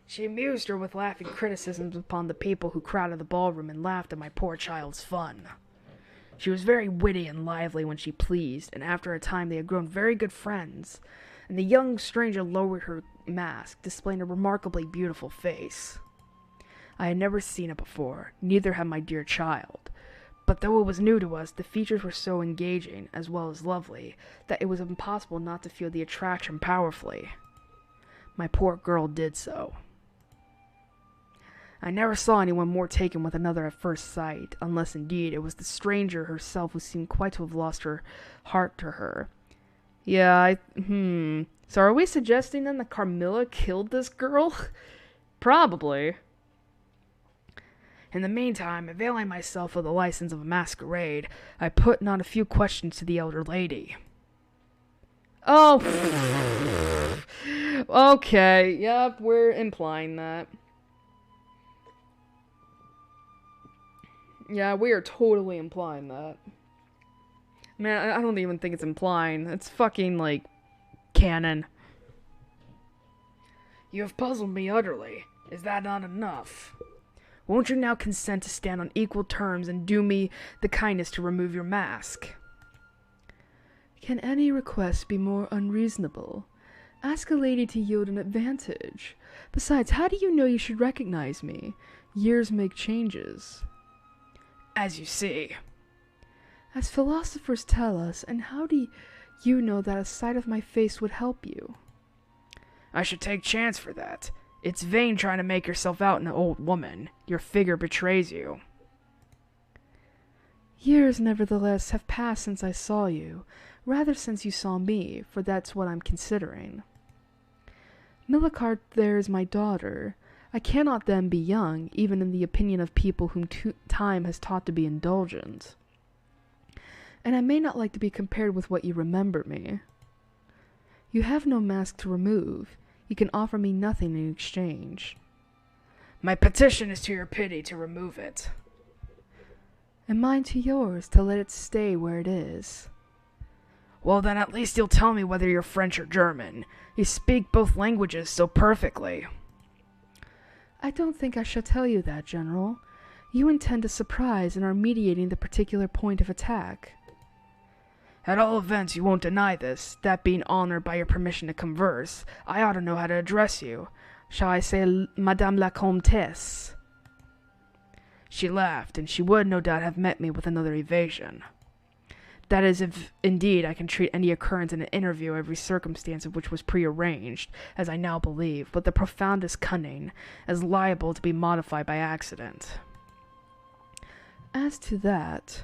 She amused her with laughing criticisms upon the people who crowded the ballroom and laughed at my poor child's fun. She was very witty and lively when she pleased, and after a time they had grown very good friends, and the young stranger lowered her mask, displaying a remarkably beautiful face. I had never seen it before, neither had my dear child, but though it was new to us, the features were so engaging, as well as lovely, that it was impossible not to feel the attraction powerfully. My poor girl did so. I never saw anyone more taken with another at first sight, unless indeed it was the stranger herself who seemed quite to have lost her heart to her. Yeah, So are we suggesting then that Carmilla killed this girl? Probably. In the meantime, availing myself of the license of a masquerade, I put not a few questions to the elder lady. Oh, okay, yep, we're implying that. Yeah, we are totally implying that. Man, I don't even think it's implying. It's fucking, like, canon. You have puzzled me utterly. Is that not enough? Won't you now consent to stand on equal terms and do me the kindness to remove your mask? Can any request be more unreasonable? Ask a lady to yield an advantage. Besides, how do you know you should recognize me? Years make changes. As you see. As philosophers tell us, and how do you know that a sight of my face would help you? I should take chance for that. It's vain trying to make yourself out an old woman. Your figure betrays you. Years, nevertheless, have passed since I saw you. Rather since you saw me, for that's what I'm considering. Millicart there is my daughter. I cannot then be young, even in the opinion of people whom time has taught to be indulgent. And I may not like to be compared with what you remember me. You have no mask to remove. You can offer me nothing in exchange. My petition is to your pity to remove it. And mine to yours to let it stay where it is. Well, then at least you'll tell me whether you're French or German. You speak both languages so perfectly. I don't think I shall tell you that, General. You intend a surprise and are mediating the particular point of attack. At all events, you won't deny this. That being honored by your permission to converse, I ought to know how to address you. Shall I say Madame la Comtesse? She laughed, and she would no doubt have met me with another evasion. That is, if indeed I can treat any occurrence in an interview, every circumstance of which was prearranged, as I now believe, with the profoundest cunning, as liable to be modified by accident. As to that...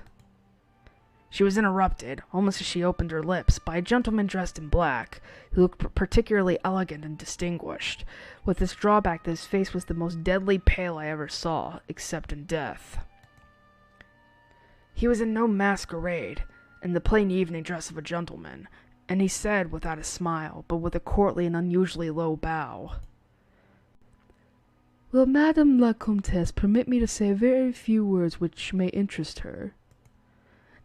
She was interrupted, almost as she opened her lips, by a gentleman dressed in black, who looked particularly elegant and distinguished, with this drawback that his face was the most deadly pale I ever saw, except in death. He was in no masquerade, in the plain evening dress of a gentleman, and he said, without a smile, but with a courtly and unusually low bow, "Will Madame la Comtesse permit me to say a very few words which may interest her?"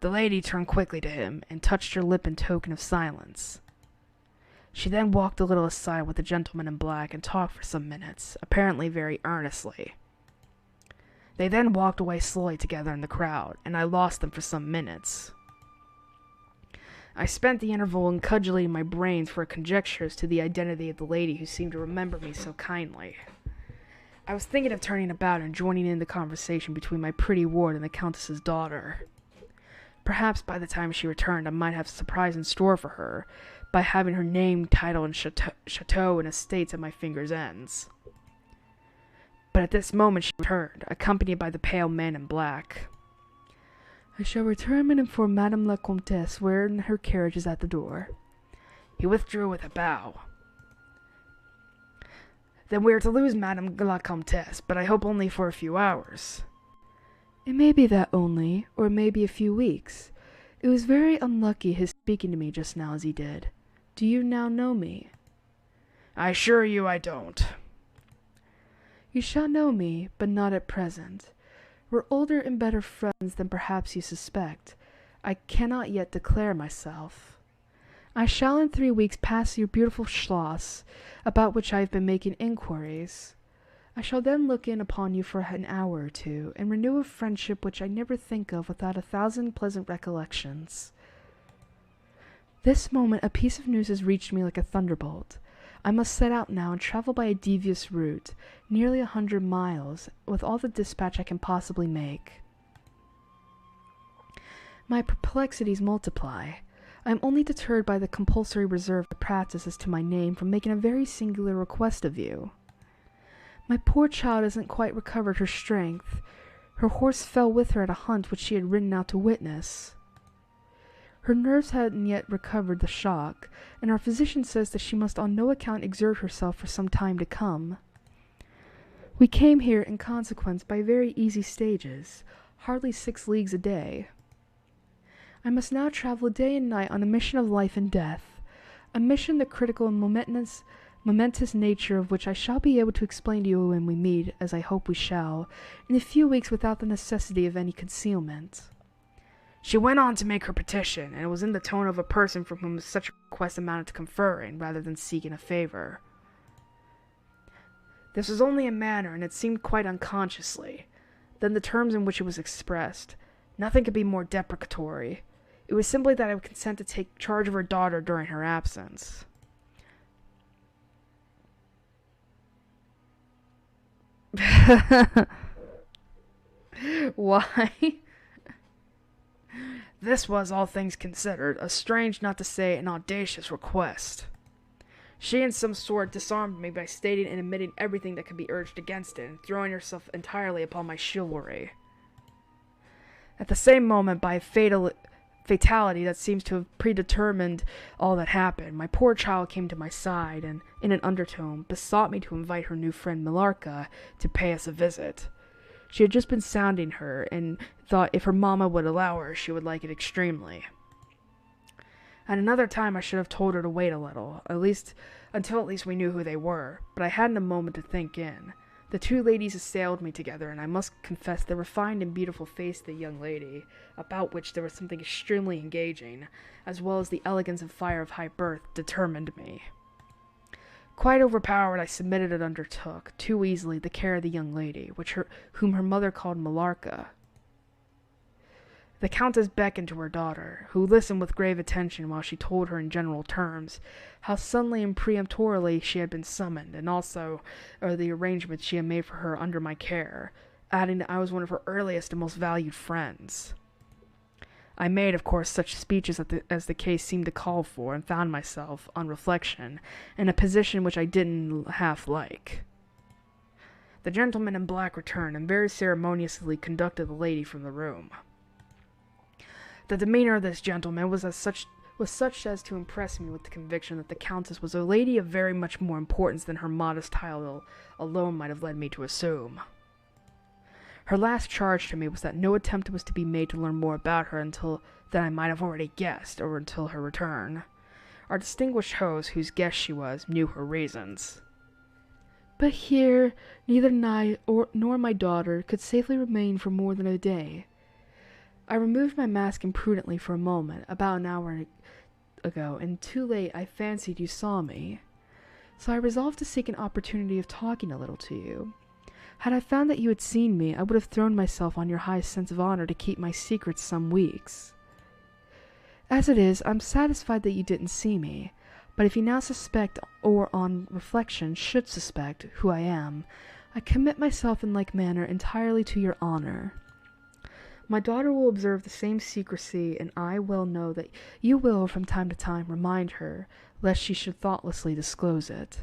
The lady turned quickly to him, and touched her lip in token of silence. She then walked a little aside with the gentleman in black, and talked for some minutes, apparently very earnestly. They then walked away slowly together in the crowd, and I lost them for some minutes. I spent the interval in cudgeling my brains for conjectures to the identity of the lady who seemed to remember me so kindly. I was thinking of turning about and joining in the conversation between my pretty ward and the Countess's daughter. Perhaps by the time she returned I might have a surprise in store for her, by having her name, title, and chateau and estates at my fingers' ends. But at this moment she returned, accompanied by the pale man in black. "I shall return and inform Madame la Comtesse when her carriage is at the door." He withdrew with a bow. "Then we are to lose Madame la Comtesse, but I hope only for a few hours." "It may be that only, or it may be a few weeks. It was very unlucky his speaking to me just now as he did. Do you now know me?" "I assure you I don't." "You shall know me, but not at present. We're older and better friends than perhaps you suspect. I cannot yet declare myself. I shall in 3 weeks pass your beautiful Schloss, about which I have been making inquiries. I shall then look in upon you for an hour or two, and renew a friendship which I never think of without 1,000 pleasant recollections. This moment a piece of news has reached me like a thunderbolt. I must set out now and travel by a devious route, nearly 100 miles, with all the dispatch I can possibly make. My perplexities multiply. I am only deterred by the compulsory reserve the practice as to my name from making a very singular request of you. My poor child hasn't quite recovered her strength. Her horse fell with her at a hunt which she had ridden out to witness. Her nerves hadn't yet recovered the shock, and our physician says that she must on no account exert herself for some time to come. We came here, in consequence, by very easy stages, hardly 6 leagues a day. I must now travel day and night on a mission of life and death, a mission the critical and momentous nature of which I shall be able to explain to you when we meet, as I hope we shall, in a few weeks without the necessity of any concealment." She went on to make her petition, and it was in the tone of a person from whom such a request amounted to conferring, rather than seeking a favor. This was only a manner, and it seemed quite unconsciously. Then the terms in which it was expressed, nothing could be more deprecatory. It was simply that I would consent to take charge of her daughter during her absence. Why? This was, all things considered, a strange, not to say an audacious request. She in some sort disarmed me by stating and admitting everything that could be urged against it, and throwing herself entirely upon my chivalry. At the same moment, by a fatality that seems to have predetermined all that happened, my poor child came to my side, and, in an undertone, besought me to invite her new friend Millarca to pay us a visit. She had just been sounding her, and thought if her mamma would allow her, she would like it extremely. At another time I should have told her to wait a little, until we knew who they were, but I hadn't a moment to think in. The two ladies assailed me together, and I must confess the refined and beautiful face of the young lady, about which there was something extremely engaging, as well as the elegance and fire of high birth, determined me. Quite overpowered, I submitted and undertook, too easily, the care of the young lady, whom her mother called Millarca. The Countess beckoned to her daughter, who listened with grave attention while she told her in general terms how suddenly and peremptorily she had been summoned, and also the arrangements she had made for her under my care, adding that I was one of her earliest and most valued friends. I made, of course, such speeches as the case seemed to call for, and found myself, on reflection, in a position which I didn't half like. The gentleman in black returned, and very ceremoniously conducted the lady from the room. The demeanor of this gentleman was such as to impress me with the conviction that the Countess was a lady of very much more importance than her modest title alone might have led me to assume. Her last charge to me was that no attempt was to be made to learn more about her than I might have already guessed, or until her return. Our distinguished host, whose guest she was, knew her reasons. But here, neither I nor my daughter could safely remain for more than a day. I removed my mask imprudently for a moment, about an hour ago, and too late I fancied you saw me. So I resolved to seek an opportunity of talking a little to you. Had I found that you had seen me, I would have thrown myself on your high sense of honor to keep my secret some weeks. As it is, I'm satisfied that you didn't see me, but if you now suspect, or on reflection should suspect, who I am, I commit myself in like manner entirely to your honor. My daughter will observe the same secrecy, and I well know that you will, from time to time, remind her, lest she should thoughtlessly disclose it.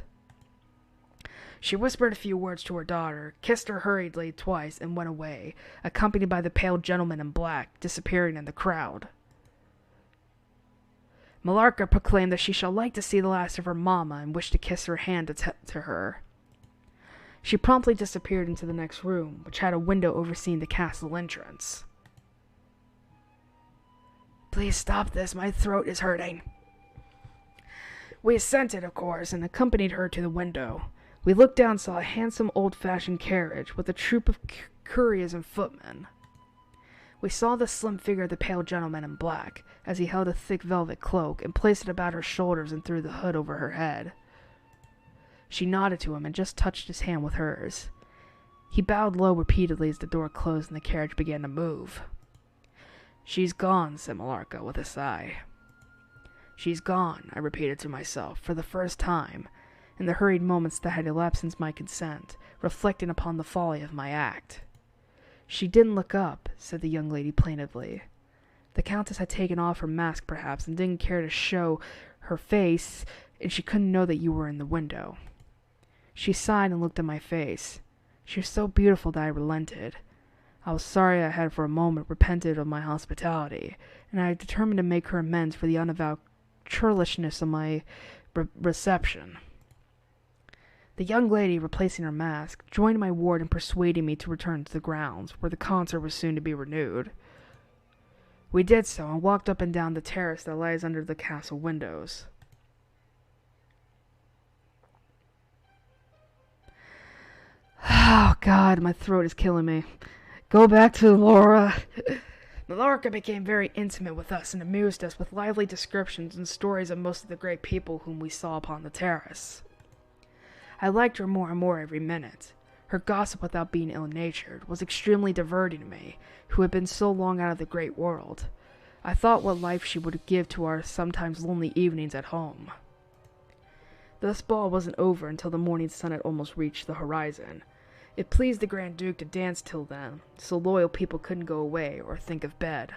She whispered a few words to her daughter, kissed her hurriedly twice, and went away, accompanied by the pale gentleman in black, disappearing in the crowd. Millarca proclaimed that she shall like to see the last of her mamma, and wished to kiss her hand to her. She promptly disappeared into the next room, which had a window overseeing the castle entrance. Please stop this, my throat is hurting. We assented, of course, and accompanied her to the window. We looked down and saw a handsome old-fashioned carriage, with a troop of couriers and footmen. We saw the slim figure of the pale gentleman in black, as he held a thick velvet cloak, and placed it about her shoulders and threw the hood over her head. She nodded to him, and just touched his hand with hers. He bowed low repeatedly as the door closed and the carriage began to move. She's gone, said Millarca, with a sigh. She's gone, I repeated to myself, for the first time, in the hurried moments that had elapsed since my consent, reflecting upon the folly of my act. She didn't look up, said the young lady plaintively. The Countess had taken off her mask, perhaps, and didn't care to show her face, and she couldn't know that you were in the window. She sighed and looked at my face. She was so beautiful that I relented. I was sorry I had for a moment repented of my hospitality, and I determined to make her amends for the unavowed churlishness of my reception. The young lady, replacing her mask, joined my ward in persuading me to return to the grounds, where the concert was soon to be renewed. We did so, and walked up and down the terrace that lies under the castle windows. Oh, God, my throat is killing me. Go back to Laura. Millarca became very intimate with us and amused us with lively descriptions and stories of most of the great people whom we saw upon the terrace. I liked her more and more every minute. Her gossip, without being ill-natured, was extremely diverting to me, who had been so long out of the great world. I thought what life she would give to our sometimes lonely evenings at home. This ball wasn't over until the morning sun had almost reached the horizon. It pleased the Grand Duke to dance till then, so loyal people couldn't go away or think of bed.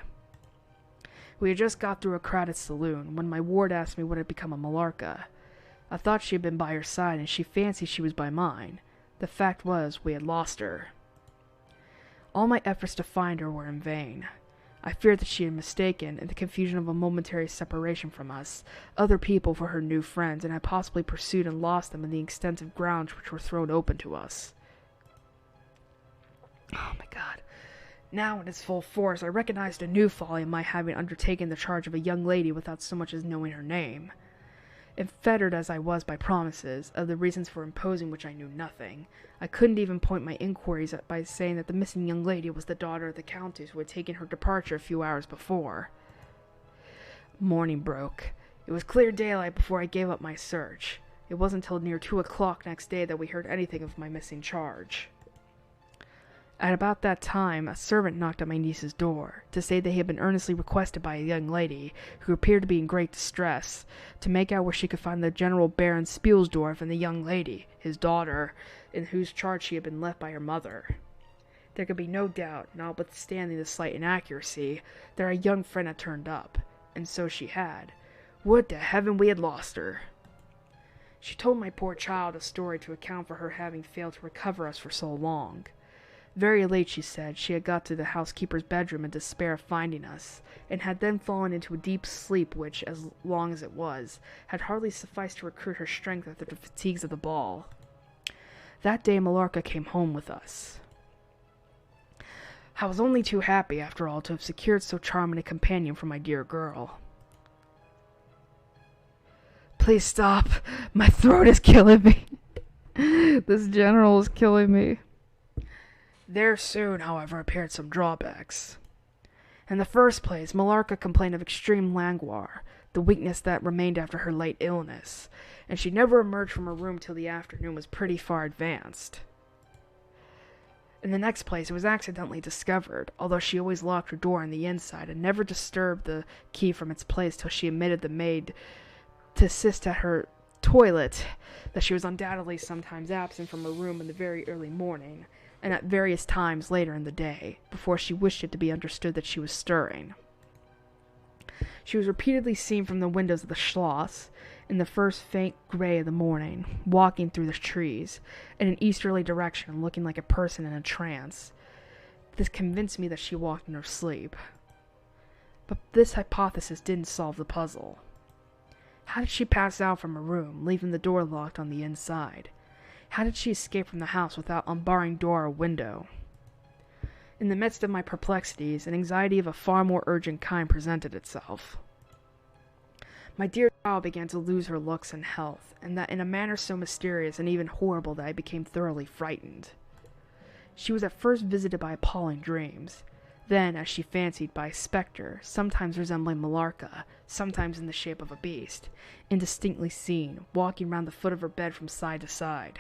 We had just got through a crowded saloon, when my ward asked me what had become of Millarca. I thought she had been by her side, and she fancied she was by mine. The fact was, we had lost her. All my efforts to find her were in vain. I feared that she had mistaken, in the confusion of a momentary separation from us, other people for her new friends, and had possibly pursued and lost them in the extensive grounds which were thrown open to us. Oh my God. Now in its full force, I recognized a new folly in my having undertaken the charge of a young lady without so much as knowing her name. And fettered as I was by promises, of the reasons for imposing which I knew nothing, I couldn't even point my inquiries by saying that the missing young lady was the daughter of the Countess who had taken her departure a few hours before. Morning broke. It was clear daylight before I gave up my search. It wasn't until near 2 o'clock next day that we heard anything of my missing charge. At about that time, a servant knocked at my niece's door, to say that he had been earnestly requested by a young lady, who appeared to be in great distress, to make out where she could find the General Baron Spielsdorf and the young lady, his daughter, in whose charge she had been left by her mother. There could be no doubt, notwithstanding the slight inaccuracy, that our young friend had turned up, and so she had. Would to heaven we had lost her! She told my poor child a story to account for her having failed to recover us for so long. Very late, she said, she had got to the housekeeper's bedroom in despair of finding us, and had then fallen into a deep sleep which, as long as it was, had hardly sufficed to recruit her strength after the fatigues of the ball. That day Millarca came home with us. I was only too happy, after all, to have secured so charming a companion for my dear girl. Please stop. My throat is killing me. This general is killing me. There soon, however, appeared some drawbacks. In the first place, Millarca complained of extreme languor, the weakness that remained after her late illness, and she never emerged from her room till the afternoon was pretty far advanced. In the next place, it was accidentally discovered, although she always locked her door on the inside and never disturbed the key from its place till she admitted the maid to assist at her toilet, that she was undoubtedly sometimes absent from her room in the very early morning, and at various times later in the day, before she wished it to be understood that she was stirring. She was repeatedly seen from the windows of the Schloss, in the first faint grey of the morning, walking through the trees, in an easterly direction, looking like a person in a trance. This convinced me that she walked in her sleep. But this hypothesis didn't solve the puzzle. How did she pass out from her room, leaving the door locked on the inside? How did she escape from the house without unbarring door or window? In the midst of my perplexities, an anxiety of a far more urgent kind presented itself. My dear child began to lose her looks and health, and that in a manner so mysterious and even horrible that I became thoroughly frightened. She was at first visited by appalling dreams, then, as she fancied, by a spectre, sometimes resembling Millarca, sometimes in the shape of a beast, indistinctly seen, walking round the foot of her bed from side to side.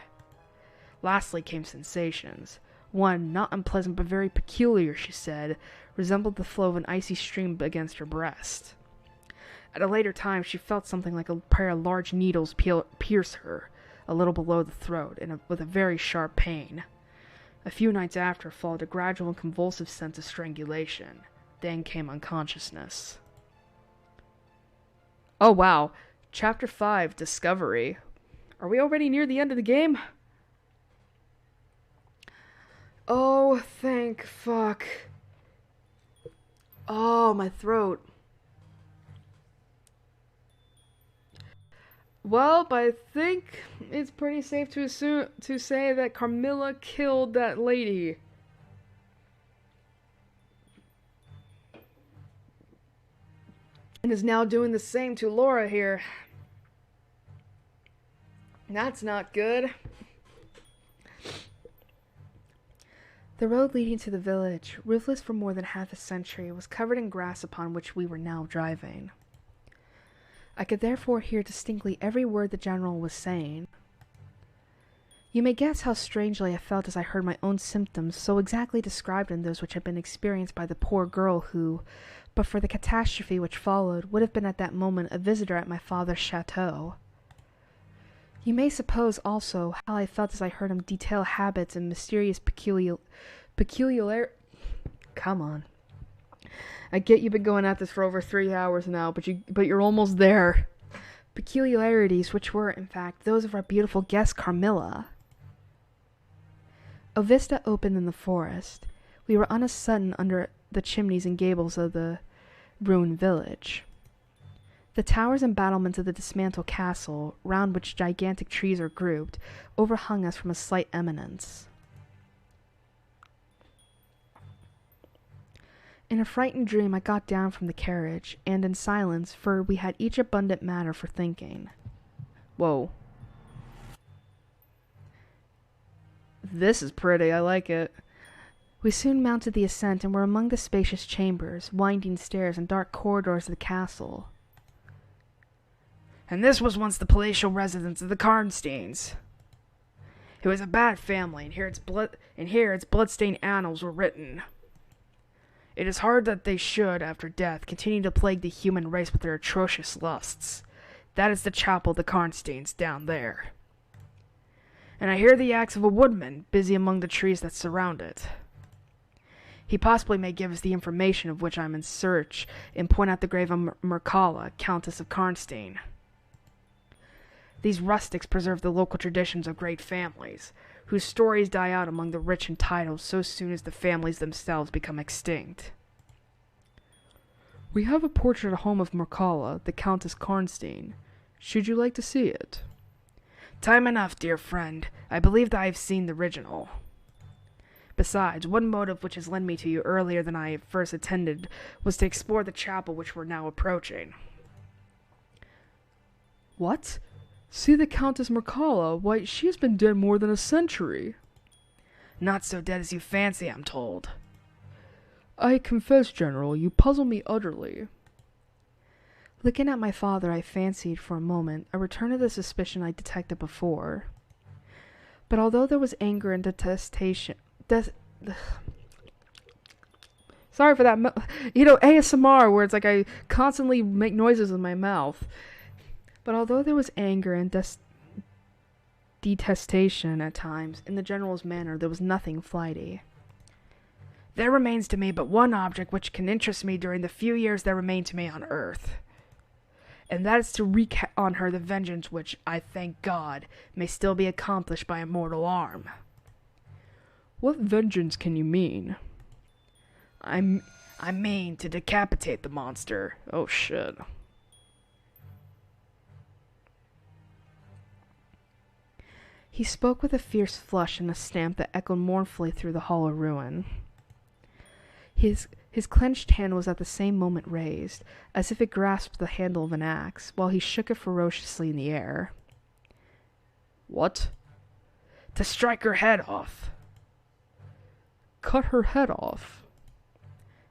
Lastly came sensations. One, not unpleasant but very peculiar, she said, resembled the flow of an icy stream against her breast. At a later time she felt something like a pair of large needles pierce her, a little below the throat, with a very sharp pain. A few nights after followed a gradual and convulsive sense of strangulation. Then came unconsciousness. Oh wow, Chapter 5, Discovery. Are we already near the end of the game? Oh, thank fuck. Oh, my throat. Well, I think it's pretty safe to say that Carmilla killed that lady. And is now doing the same to Laura here. That's not good. The road leading to the village, roofless for more than half a century, was covered in grass upon which we were now driving. I could therefore hear distinctly every word the general was saying. You may guess how strangely I felt as I heard my own symptoms so exactly described in those which had been experienced by the poor girl who, but for the catastrophe which followed, would have been at that moment a visitor at my father's chateau. You may suppose, also, how I felt as I heard him detail habits and mysterious Come on. I get you've been going at this for over 3 hours now, but you're almost there. Peculiarities which were, in fact, those of our beautiful guest Carmilla. A vista opened in the forest. We were on a sudden under the chimneys and gables of the ruined village. The towers and battlements of the dismantled castle, round which gigantic trees are grouped, overhung us from a slight eminence. In a frightened dream, I got down from the carriage, and in silence, for we had each abundant matter for thinking. Whoa. This is pretty, I like it. We soon mounted the ascent and were among the spacious chambers, winding stairs, and dark corridors of the castle. And this was once the palatial residence of the Karnsteins. It was a bad family, and here its blood-stained annals were written. It is hard that they should, after death, continue to plague the human race with their atrocious lusts. That is the chapel of the Karnsteins down there. And I hear the axe of a woodman busy among the trees that surround it. He possibly may give us the information of which I am in search, and point out the grave of Mircalla, Countess of Karnstein. These rustics preserve the local traditions of great families, whose stories die out among the rich and titled so soon as the families themselves become extinct. We have a portrait at home of Mircalla, the Countess Karnstein. Should you like to see it? Time enough, dear friend. I believe that I have seen the original. Besides, one motive which has led me to you earlier than I first attended was to explore the chapel which we're now approaching. What? See the Countess Mircalla? Why, she has been dead more than a century. Not so dead as you fancy, I'm told. I confess, General, you puzzle me utterly. Looking at my father, I fancied for a moment a return of the suspicion I detected before. But although there was anger and detestation... Sorry for that. ASMR, where it's like I constantly make noises with my mouth. But although there was anger and detestation at times, in the General's manner there was nothing flighty. There remains to me but one object which can interest me during the few years that remain to me on earth. And that is to wreak on her the vengeance which, I thank God, may still be accomplished by a mortal arm. What vengeance can you mean? I mean to decapitate the monster. Oh shit. He spoke with a fierce flush and a stamp that echoed mournfully through the hollow ruin. His clenched hand was at the same moment raised, as if it grasped the handle of an axe, while he shook it ferociously in the air. What? To strike her head off. Cut her head off?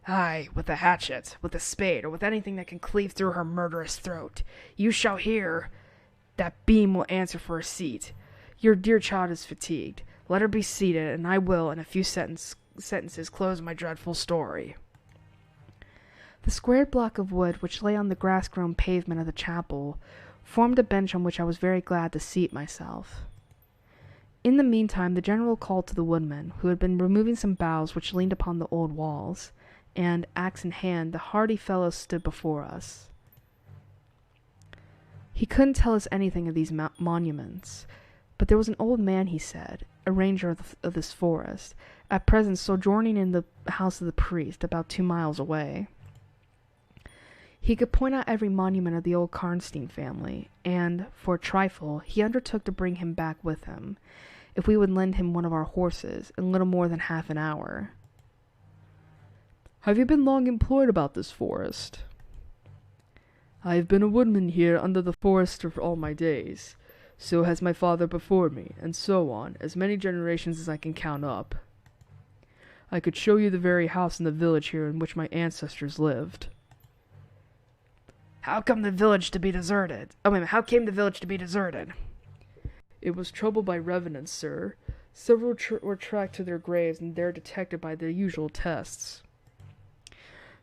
Aye, with a hatchet, with a spade, or with anything that can cleave through her murderous throat. You shall hear. That beam will answer for a seat. Your dear child is fatigued. Let her be seated, and I will, in a few sentences, close my dreadful story. The squared block of wood which lay on the grass-grown pavement of the chapel formed a bench on which I was very glad to seat myself. In the meantime, the General called to the woodman, who had been removing some boughs which leaned upon the old walls, and, axe in hand, the hardy fellow stood before us. He couldn't tell us anything of these monuments, but there was an old man, he said, a ranger of this forest, at present sojourning in the house of the priest, about 2 miles away. He could point out every monument of the old Karnstein family, and, for a trifle, he undertook to bring him back with him, if we would lend him one of our horses, in little more than half an hour. Have you been long employed about this forest? I have been a woodman here under the forest for all my days. So has my father before me, and so on, as many generations as I can count up. I could show you the very house in the village here in which my ancestors lived. How came the village to be deserted? It was troubled by revenants, sir. Several were tracked to their graves and there detected by the usual tests.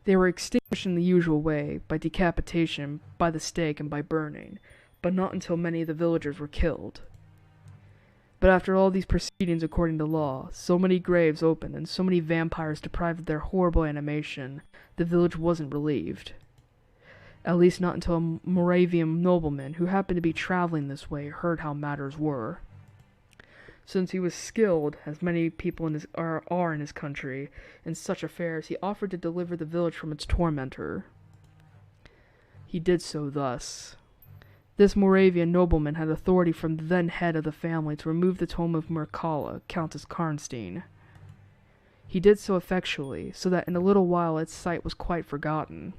They were extinguished in the usual way, by decapitation, by the stake, and by burning, but not until many of the villagers were killed. But after all these proceedings according to law, so many graves opened, and so many vampires deprived of their horrible animation, the village wasn't relieved. At least not until a Moravian nobleman, who happened to be traveling this way, heard how matters were. Since he was skilled, as many people are in his country, in such affairs, he offered to deliver the village from its tormentor. He did so thus. This Moravian nobleman had authority from the then head of the family to remove the tomb of Mircalla, Countess Karnstein. He did so effectually, so that in a little while its sight was quite forgotten.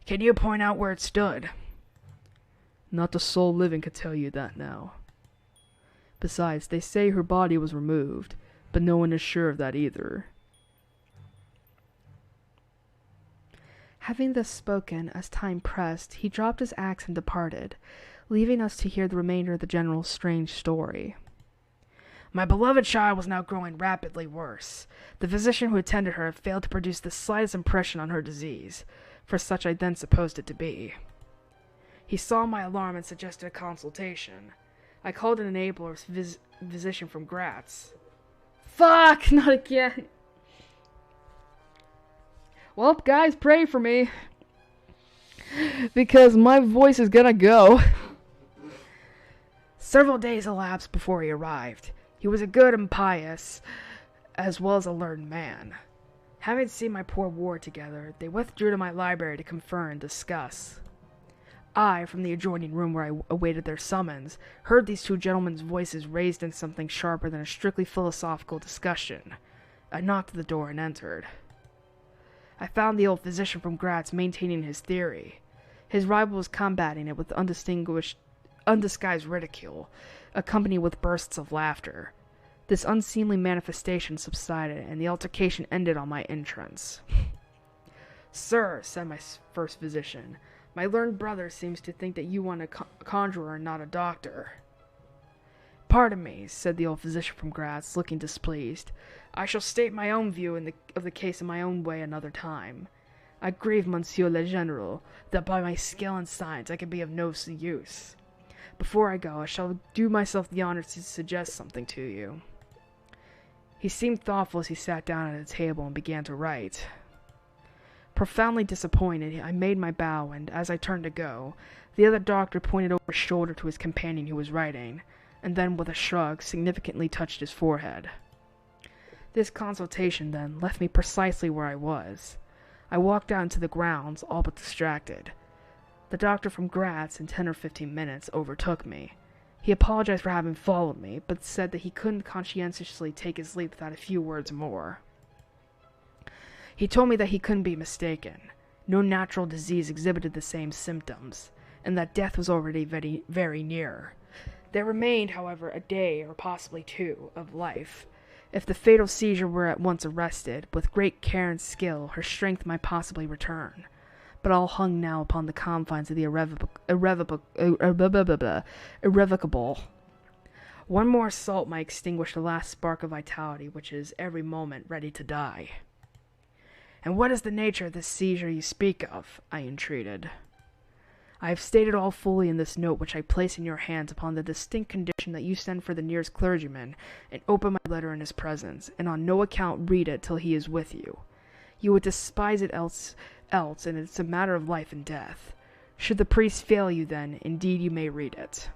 Can you point out where it stood? Not a soul living could tell you that now. Besides, they say her body was removed, but no one is sure of that either. Having thus spoken, as time pressed, he dropped his axe and departed, leaving us to hear the remainder of the general's strange story. My beloved child was now growing rapidly worse. The physician who attended her had failed to produce the slightest impression on her disease, for such I then supposed it to be. He saw my alarm and suggested a consultation. I called an enabler physician from Graz. Fuck! Not again! Well, guys, pray for me. Because my voice is gonna go. Several days elapsed before he arrived. He was a good and pious, as well as a learned man. Having seen my poor ward together, they withdrew to my library to confer and discuss. I, from the adjoining room where I awaited their summons, heard these two gentlemen's voices raised in something sharper than a strictly philosophical discussion. I knocked at the door and entered. I found the old physician from Graz maintaining his theory. His rival was combating it with undisguised ridicule, accompanied with bursts of laughter. This unseemly manifestation subsided, and the altercation ended on my entrance. "Sir," said my first physician, "my learned brother seems to think that you want a conjurer and not a doctor." "Pardon me," said the old physician from Graz, looking displeased. "I shall state my own view of the case in my own way another time. I grieve, Monsieur le General, that by my skill and science I can be of no use. Before I go, I shall do myself the honor to suggest something to you." He seemed thoughtful as he sat down at a table and began to write. Profoundly disappointed, I made my bow, and as I turned to go, the other doctor pointed over his shoulder to his companion who was writing, and then with a shrug significantly touched his forehead. This consultation, then, left me precisely where I was. I walked out into the grounds, all but distracted. The doctor from Graz, in 10 or 15 minutes, overtook me. He apologized for having followed me, but said that he couldn't conscientiously take his leave without a few words more. He told me that he couldn't be mistaken. No natural disease exhibited the same symptoms, and that death was already very, very near. There remained, however, a day, or possibly 2, of life. If the fatal seizure were at once arrested, with great care and skill, her strength might possibly return. But all hung now upon the confines of the irrevocable. One more assault might extinguish the last spark of vitality, which is every moment ready to die. "And what is the nature of this seizure you speak of?" I entreated. "I have stated all fully in this note which I place in your hands upon the distinct condition that you send for the nearest clergyman and open my letter in his presence, and on no account read it till he is with you. You would despise it else, and it's a matter of life and death. Should the priest fail you, then, indeed you may read it."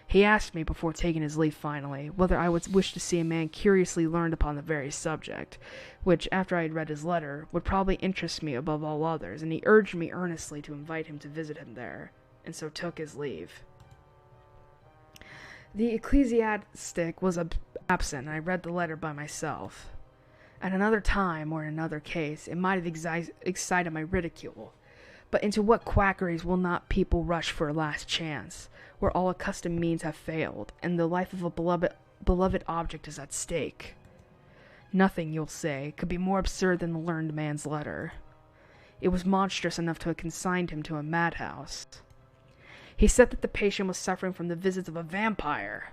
He asked me, before taking his leave finally, whether I would wish to see a man curiously learned upon the very subject, which, after I had read his letter, would probably interest me above all others, and he urged me earnestly to invite him to visit him there, and so took his leave. The ecclesiastic was absent, and I read the letter by myself. At another time, or in another case, it might have excited my ridicule. But into what quackeries will not people rush for a last chance, where all accustomed means have failed, and the life of a beloved object is at stake? Nothing, you'll say, could be more absurd than the learned man's letter. It was monstrous enough to have consigned him to a madhouse. He said that the patient was suffering from the visits of a vampire.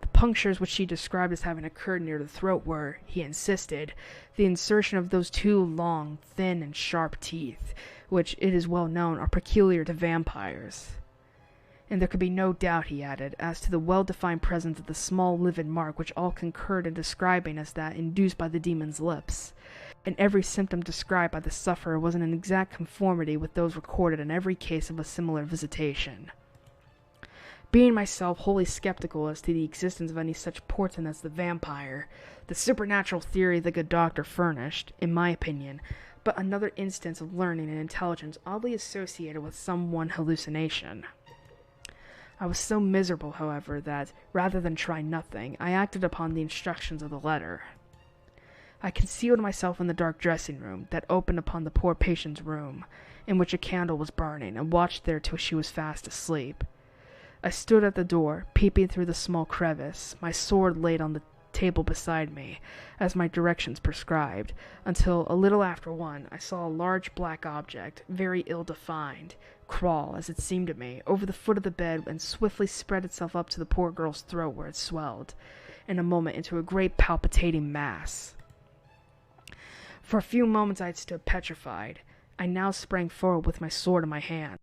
The punctures which she described as having occurred near the throat were, he insisted, the insertion of those 2 long, thin, and sharp teeth, which, it is well known, are peculiar to vampires. And there could be no doubt, he added, as to the well-defined presence of the small livid mark which all concurred in describing as that induced by the demon's lips, and every symptom described by the sufferer was in an exact conformity with those recorded in every case of a similar visitation. Being myself wholly skeptical as to the existence of any such portent as the vampire, the supernatural theory the good doctor furnished, in my opinion, but another instance of learning and intelligence oddly associated with some one hallucination. I was so miserable, however, that, rather than try nothing, I acted upon the instructions of the letter. I concealed myself in the dark dressing room that opened upon the poor patient's room, in which a candle was burning, and watched there till she was fast asleep. I stood at the door, peeping through the small crevice, my sword laid on the table beside me, as my directions prescribed, until, a little after 1, I saw a large black object, very ill-defined, crawl, as it seemed to me, over the foot of the bed and swiftly spread itself up to the poor girl's throat, where it swelled, in a moment, into a great palpitating mass. For a few moments I had stood petrified. I now sprang forward with my sword in my hand.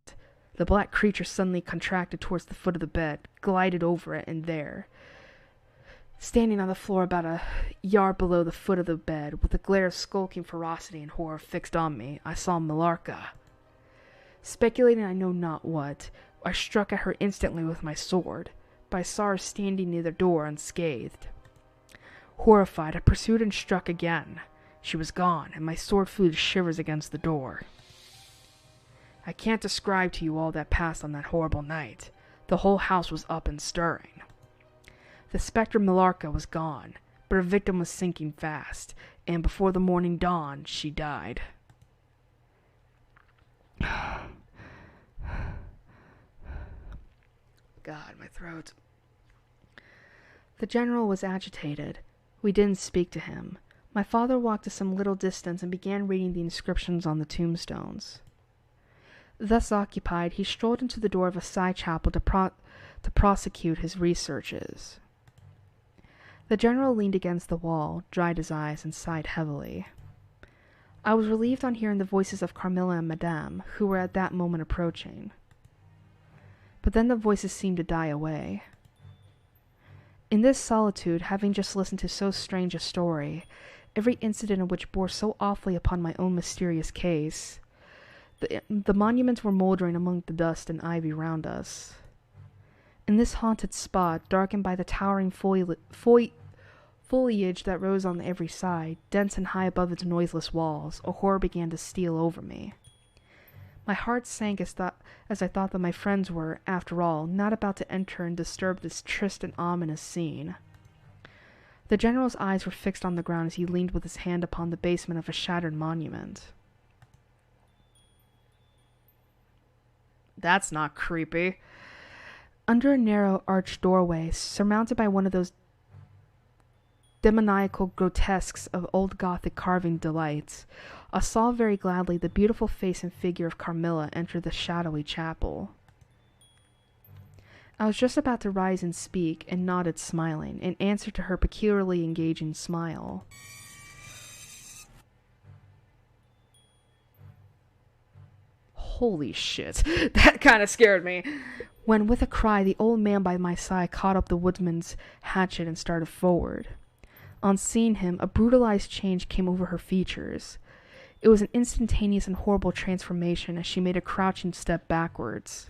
The black creature suddenly contracted towards the foot of the bed, glided over it, and there, standing on the floor about a yard below the foot of the bed, with a glare of skulking ferocity and horror fixed on me, I saw Millarca. Speculating I know not what, I struck at her instantly with my sword, but I saw her standing near the door unscathed. Horrified, I pursued and struck again. She was gone, and my sword flew to shivers against the door. I can't describe to you all that passed on that horrible night. The whole house was up and stirring. The spectre Millarca was gone, but her victim was sinking fast, and before the morning dawned, she died. God, my throat. The general was agitated. We didn't speak to him. My father walked to some little distance and began reading the inscriptions on the tombstones. Thus occupied, he strolled into the door of a side chapel to prosecute his researches. The general leaned against the wall, dried his eyes, and sighed heavily. I was relieved on hearing the voices of Carmilla and Madame, who were at that moment approaching. But then the voices seemed to die away. In this solitude, having just listened to so strange a story, every incident of which bore so awfully upon my own mysterious case, the monuments were mouldering among the dust and ivy round us. In this haunted spot, darkened by the towering foliage that rose on every side, dense and high above its noiseless walls, a horror began to steal over me. My heart sank as I thought that my friends were, after all, not about to enter and disturb this triste and ominous scene. The general's eyes were fixed on the ground as he leaned with his hand upon the basement of a shattered monument. That's not creepy. Under a narrow arched doorway, surmounted by one of those demoniacal grotesques of old Gothic carving delights, I saw very gladly the beautiful face and figure of Carmilla enter the shadowy chapel. I was just about to rise and speak, and nodded smiling, in answer to her peculiarly engaging smile. Holy shit, that kind of scared me. When, with a cry, the old man by my side caught up the woodman's hatchet and started forward. On seeing him, a brutalized change came over her features. It was an instantaneous and horrible transformation as she made a crouching step backwards.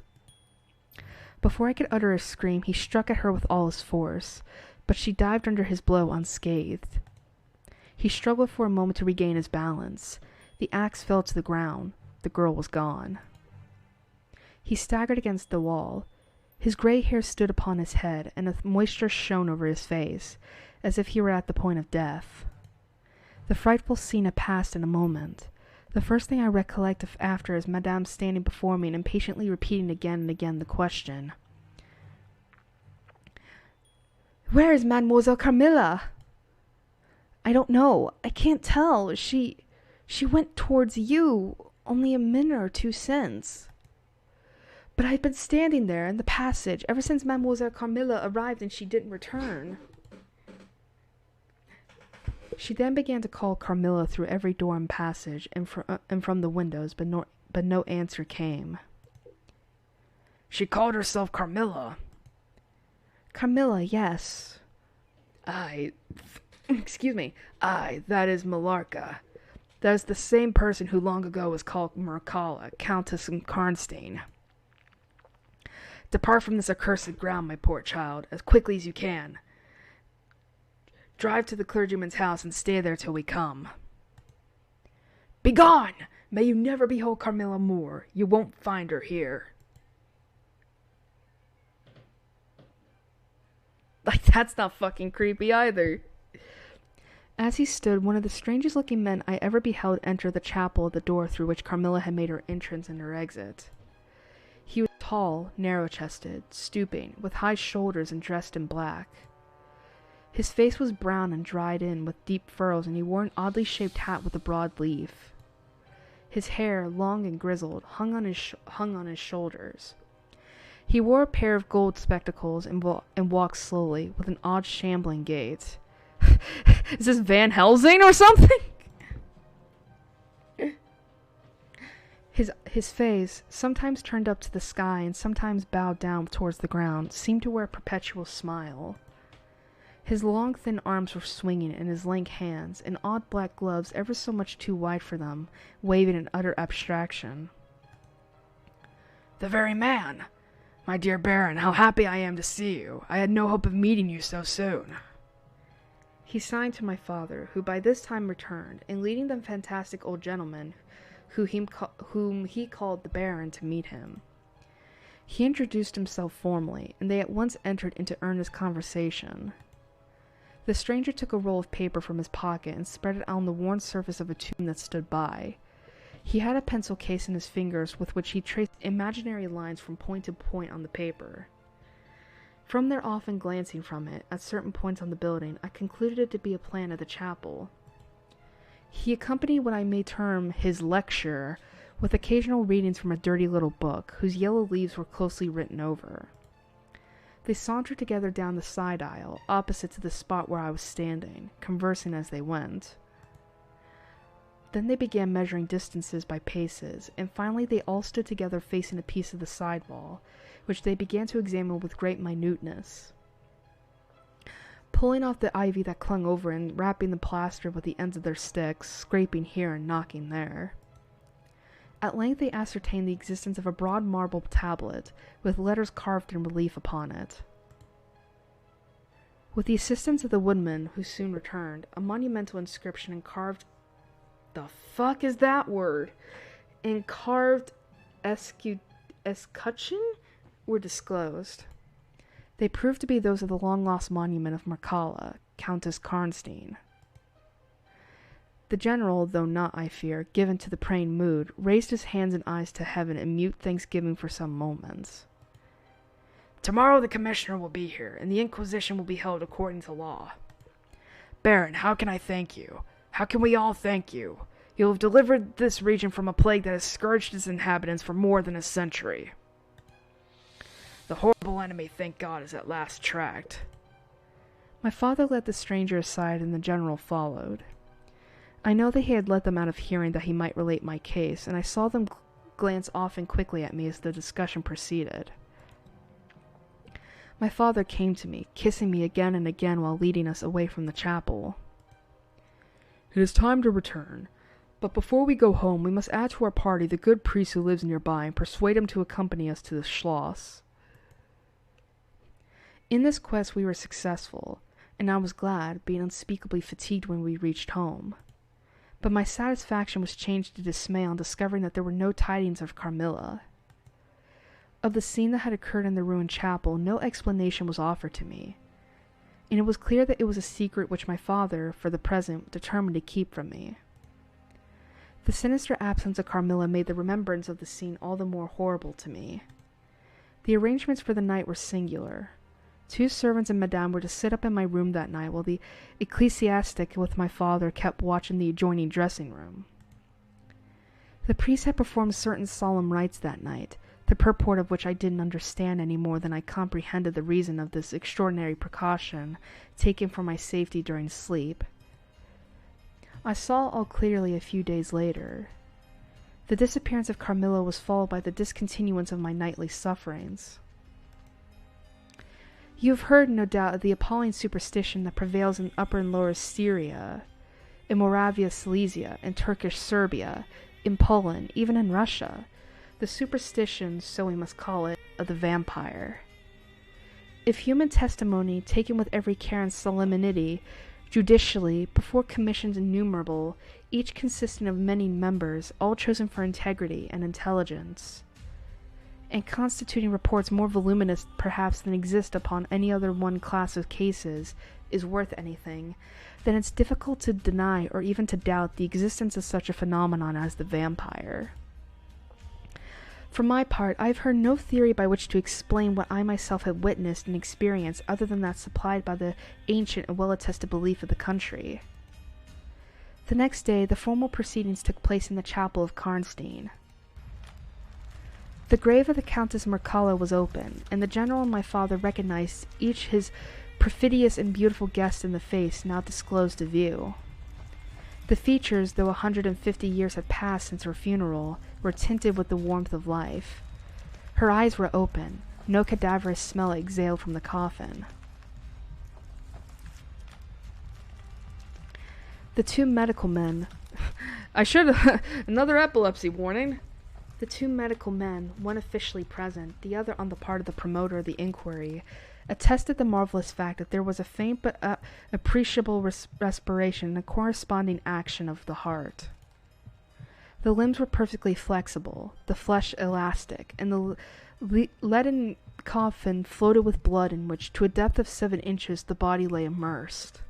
Before I could utter a scream, he struck at her with all his force, but she dived under his blow unscathed. He struggled for a moment to regain his balance. The axe fell to the ground. The girl was gone. He staggered against the wall. His gray hair stood upon his head, and a moisture shone over his face, as if he were at the point of death. The frightful scene had passed in a moment. The first thing I recollect after is Madame standing before me and impatiently repeating again and again the question. "Where is Mademoiselle Carmilla?" "I don't know. I can't tell. She went towards you only a minute or two since." "But I've been standing there in the passage ever since Mademoiselle Carmilla arrived and she didn't return." She then began to call Carmilla through every door and passage and from the windows, but no answer came. She called herself Carmilla. "Carmilla, yes." Excuse me. That is Millarca. That is the same person who long ago was called Mircalla, Countess of Karnstein. Depart from this accursed ground, my poor child, as quickly as you can. Drive to the clergyman's house and stay there till we come. Begone! May you never behold Carmilla more. You won't find her here. That's not fucking creepy either. As he stood, one of the strangest looking men I ever beheld entered the chapel at the door through which Carmilla had made her entrance and her exit. He was tall, narrow-chested, stooping, with high shoulders and dressed in black. His face was brown and dried in with deep furrows, and he wore an oddly shaped hat with a broad leaf. His hair, long and grizzled, hung on his shoulders. He wore a pair of gold spectacles and walked slowly, with an odd shambling gait. Is this Van Helsing or something? His face, sometimes turned up to the sky and sometimes bowed down towards the ground, seemed to wear a perpetual smile. His long, thin arms were swinging, and his lank hands, in odd black gloves ever so much too wide for them, waving in utter abstraction. The very man! My dear Baron, how happy I am to see you. I had no hope of meeting you so soon. He signed to my father, who by this time returned, and leading the fantastic old gentleman, whom he called the Baron, to meet him. He introduced himself formally, and they at once entered into earnest conversation. The stranger took a roll of paper from his pocket and spread it on the worn surface of a tomb that stood by. He had a pencil case in his fingers with which he traced imaginary lines from point to point on the paper. From there often glancing from it, at certain points on the building, I concluded it to be a plan of the chapel. He accompanied what I may term his lecture with occasional readings from a dirty little book, whose yellow leaves were closely written over. They sauntered together down the side aisle, opposite to the spot where I was standing, conversing as they went. Then they began measuring distances by paces, and finally they all stood together facing a piece of the side wall, which they began to examine with great minuteness, pulling off the ivy that clung over and wrapping the plaster with the ends of their sticks, scraping here and knocking there. At length they ascertained the existence of a broad marble tablet, with letters carved in relief upon it. With the assistance of the woodman, who soon returned, a monumental inscription and carved... The fuck is that word? And carved escutcheon were disclosed. They proved to be those of the long-lost monument of Mircalla, Countess Karnstein. The general, though not, I fear, given to the praying mood, raised his hands and eyes to heaven in mute thanksgiving for some moments. Tomorrow the commissioner will be here, and the Inquisition will be held according to law. Baron, how can I thank you? How can we all thank you? You have delivered this region from a plague that has scourged its inhabitants for more than a century. The horrible enemy, thank God, is at last tracked. My father led the stranger aside, and the general followed. I know that he had let them out of hearing that he might relate my case, and I saw them glance often quickly at me as the discussion proceeded. My father came to me, kissing me again and again while leading us away from the chapel. It is time to return, but before we go home, we must add to our party the good priest who lives nearby and persuade him to accompany us to the Schloss. In this quest we were successful, and I was glad, being unspeakably fatigued when we reached home. But my satisfaction was changed to dismay on discovering that there were no tidings of Carmilla. Of the scene that had occurred in the ruined chapel, no explanation was offered to me, and it was clear that it was a secret which my father, for the present, determined to keep from me. The sinister absence of Carmilla made the remembrance of the scene all the more horrible to me. The arrangements for the night were singular. 2 servants and Madame were to sit up in my room that night, while the ecclesiastic with my father kept watch in the adjoining dressing room. The priest had performed certain solemn rites that night, the purport of which I didn't understand any more than I comprehended the reason of this extraordinary precaution taken for my safety during sleep. I saw all clearly a few days later. The disappearance of Carmilla was followed by the discontinuance of my nightly sufferings. You have heard, no doubt, of the appalling superstition that prevails in Upper and Lower Styria, in Moravia, Silesia, in Turkish Serbia, in Poland, even in Russia. The superstition, so we must call it, of the vampire. If human testimony, taken with every care and solemnity, judicially, before commissions innumerable, each consisting of many members, all chosen for integrity and intelligence, and constituting reports more voluminous perhaps than exist upon any other one class of cases, is worth anything, then it's difficult to deny or even to doubt the existence of such a phenomenon as the vampire. For my part, I have heard no theory by which to explain what I myself have witnessed and experienced other than that supplied by the ancient and well-attested belief of the country. The next day, the formal proceedings took place in the chapel of Karnstein. The grave of the Countess Mircalla was open, and the general and my father recognized each his perfidious and beautiful guest in the face now disclosed to view. The features, though 150 years had passed since her funeral, were tinted with the warmth of life. Her eyes were open. No cadaverous smell exhaled from the coffin. The two medical men... I should have... Another epilepsy warning. The two medical men, one officially present, the other on the part of the promoter of the inquiry, attested the marvelous fact that there was a faint but appreciable respiration and a corresponding action of the heart. The limbs were perfectly flexible, the flesh elastic, and the leaden coffin floated with blood in which, to a depth of 7 inches, the body lay immersed.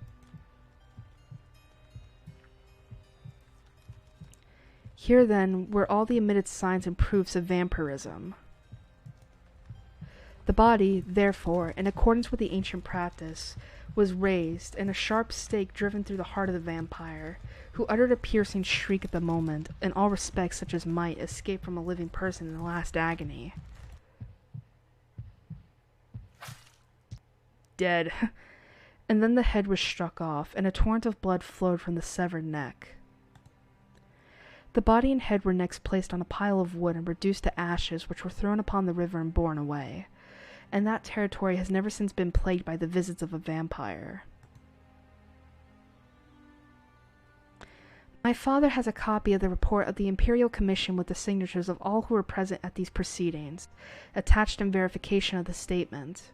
Here, then, were all the admitted signs and proofs of vampirism. The body, therefore, in accordance with the ancient practice, was raised, and a sharp stake driven through the heart of the vampire, who uttered a piercing shriek at the moment, in all respects such as might escape from a living person in the last agony. Dead. And then the head was struck off, and a torrent of blood flowed from the severed neck. The body and head were next placed on a pile of wood and reduced to ashes, which were thrown upon the river and borne away. And that territory has never since been plagued by the visits of a vampire. My father has a copy of the report of the Imperial Commission with the signatures of all who were present at these proceedings, attached in verification of the statement.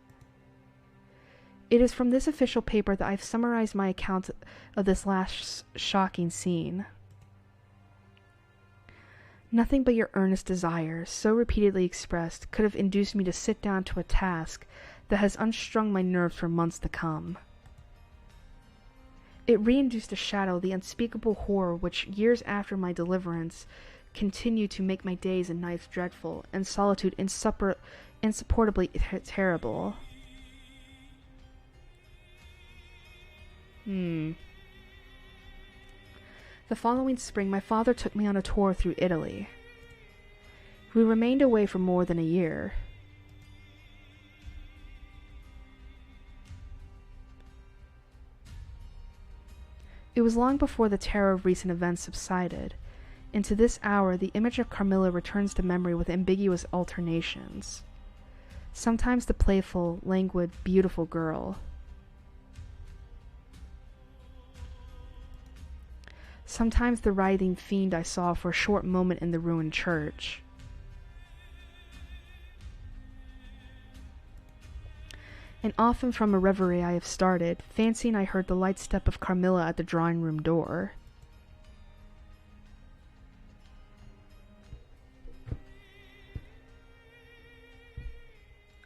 It is from this official paper that I have summarized my account of this last shocking scene. Nothing but your earnest desire, so repeatedly expressed, could have induced me to sit down to a task that has unstrung my nerves for months to come. It reinduced a shadow the unspeakable horror which, years after my deliverance, continued to make my days and nights dreadful, and solitude insupportably terrible. The following spring, my father took me on a tour through Italy. We remained away for more than a year. It was long before the terror of recent events subsided, and to this hour the image of Carmilla returns to memory with ambiguous alternations. Sometimes the playful, languid, beautiful girl. Sometimes the writhing fiend I saw for a short moment in the ruined church. And often from a reverie I have started, fancying I heard the light step of Carmilla at the drawing-room door.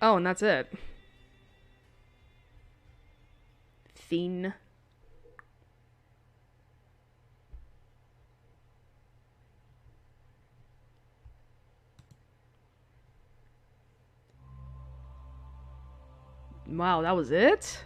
Oh, and that's it. Fiend. Wow, that was it?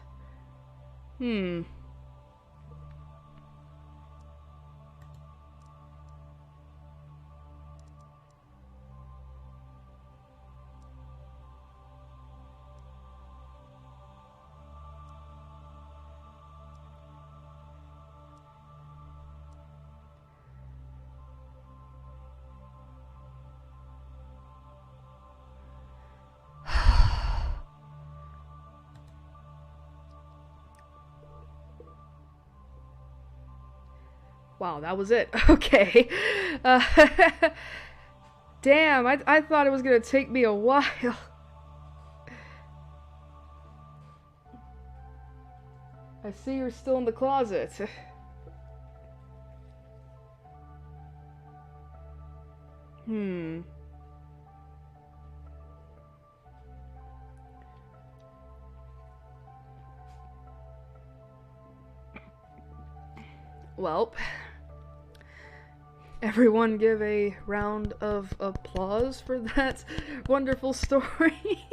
Wow, that was it. Okay. Damn, I thought it was gonna take me a while. I see you're still in the closet. Well, everyone give a round of applause for that wonderful story.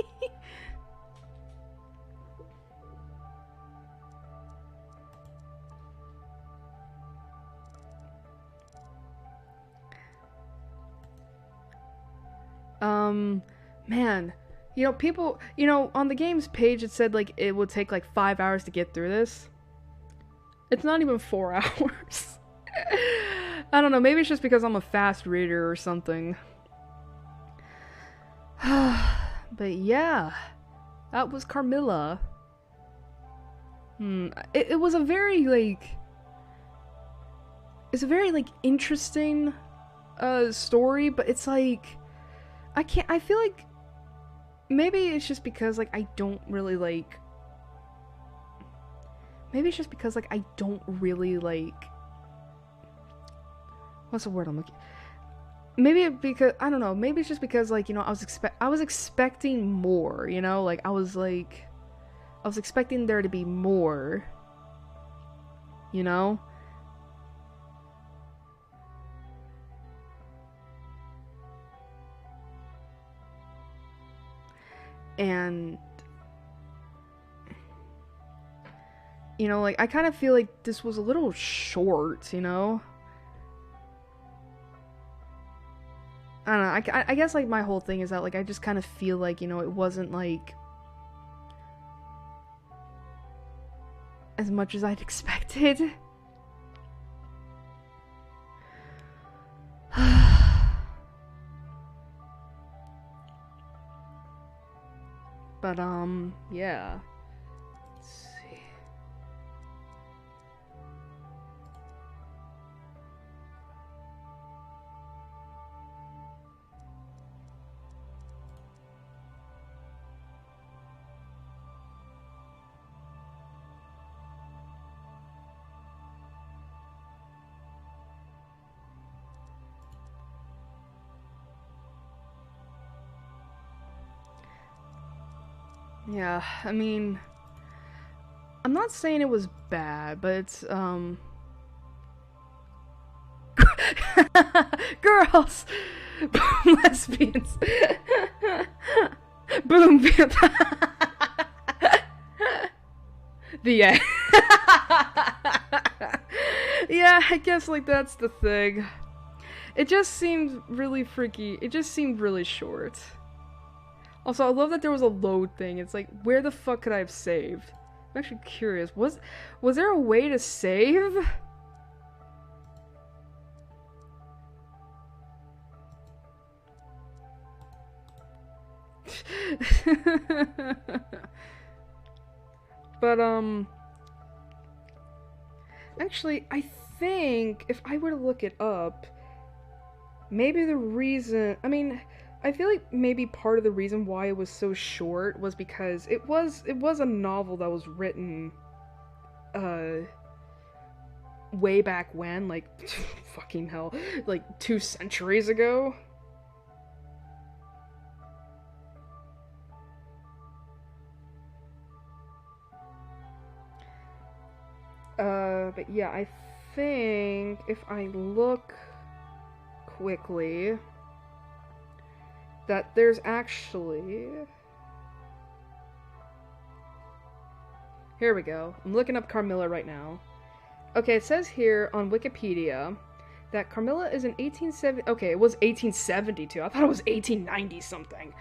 Man, you know, people, you know, on the game's page it said, like, it would take, like, 5 hours to get through this. It's not even 4 hours. I don't know, maybe it's just because I'm a fast reader or something. But yeah, that was Carmilla. It was a very, like, it's a very, like, interesting, story, but it's, like, I feel like, maybe it's just because, like, I don't really, like, what's the word I'm looking, maybe because, I don't know, maybe it's just because, like, you know, I was expecting more, you know, like, I was expecting there to be more, you know? And, you know, like, I kind of feel like this was a little short, you know? I don't know, I guess, like, my whole thing is that, like, I just kind of feel like, you know, it wasn't, like, as much as I'd expected. But, yeah. Let's see. Yeah, I mean, I'm not saying it was bad, but it's, girls! Boom, lesbians! Boom, the end. Yeah, I guess, like, that's the thing. It just seemed really freaky. It just seemed really short. Also, I love that there was a load thing. It's like, where the fuck could I have saved? I'm actually curious. Was there a way to save? But, actually, I think if I were to look it up, maybe the reason, I mean, I feel like maybe part of the reason why it was so short was because it was a novel that was written way back when, like, fucking hell, like 2 centuries ago. But yeah, I think if I look quickly, that there's actually... Here we go. I'm looking up Carmilla right now. Okay, it says here on Wikipedia that Carmilla is an 1870... Okay, it was 1872. I thought it was 1890 something.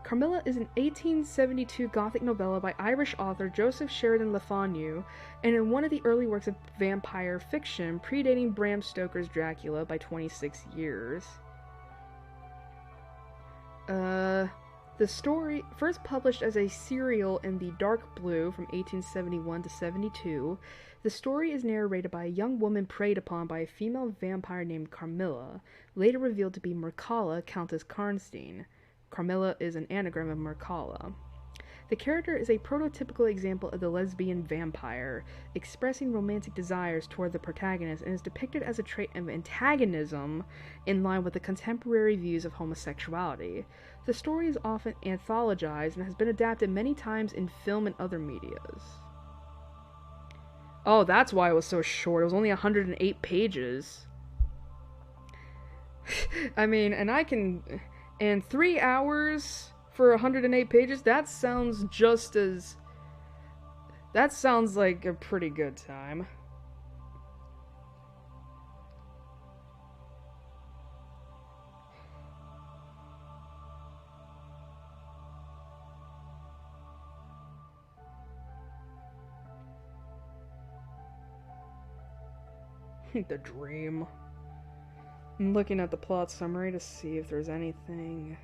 Carmilla is an 1872 Gothic novella by Irish author Joseph Sheridan Le Fanu, and in one of the early works of vampire fiction, predating Bram Stoker's Dracula by 26 years. The story, first published as a serial in the Dark Blue from 1871 to 72, the story is narrated by a young woman preyed upon by a female vampire named Carmilla, later revealed to be Mircalla, Countess Karnstein. Carmilla is an anagram of Mircalla. The character is a prototypical example of the lesbian vampire, expressing romantic desires toward the protagonist, and is depicted as a trait of antagonism in line with the contemporary views of homosexuality. The story is often anthologized and has been adapted many times in film and other medias. Oh, that's why it was so short. It was only 108 pages. I mean, and 3 hours for 108 pages, that sounds like a pretty good time. The dream. I'm looking at the plot summary to see if there's anything.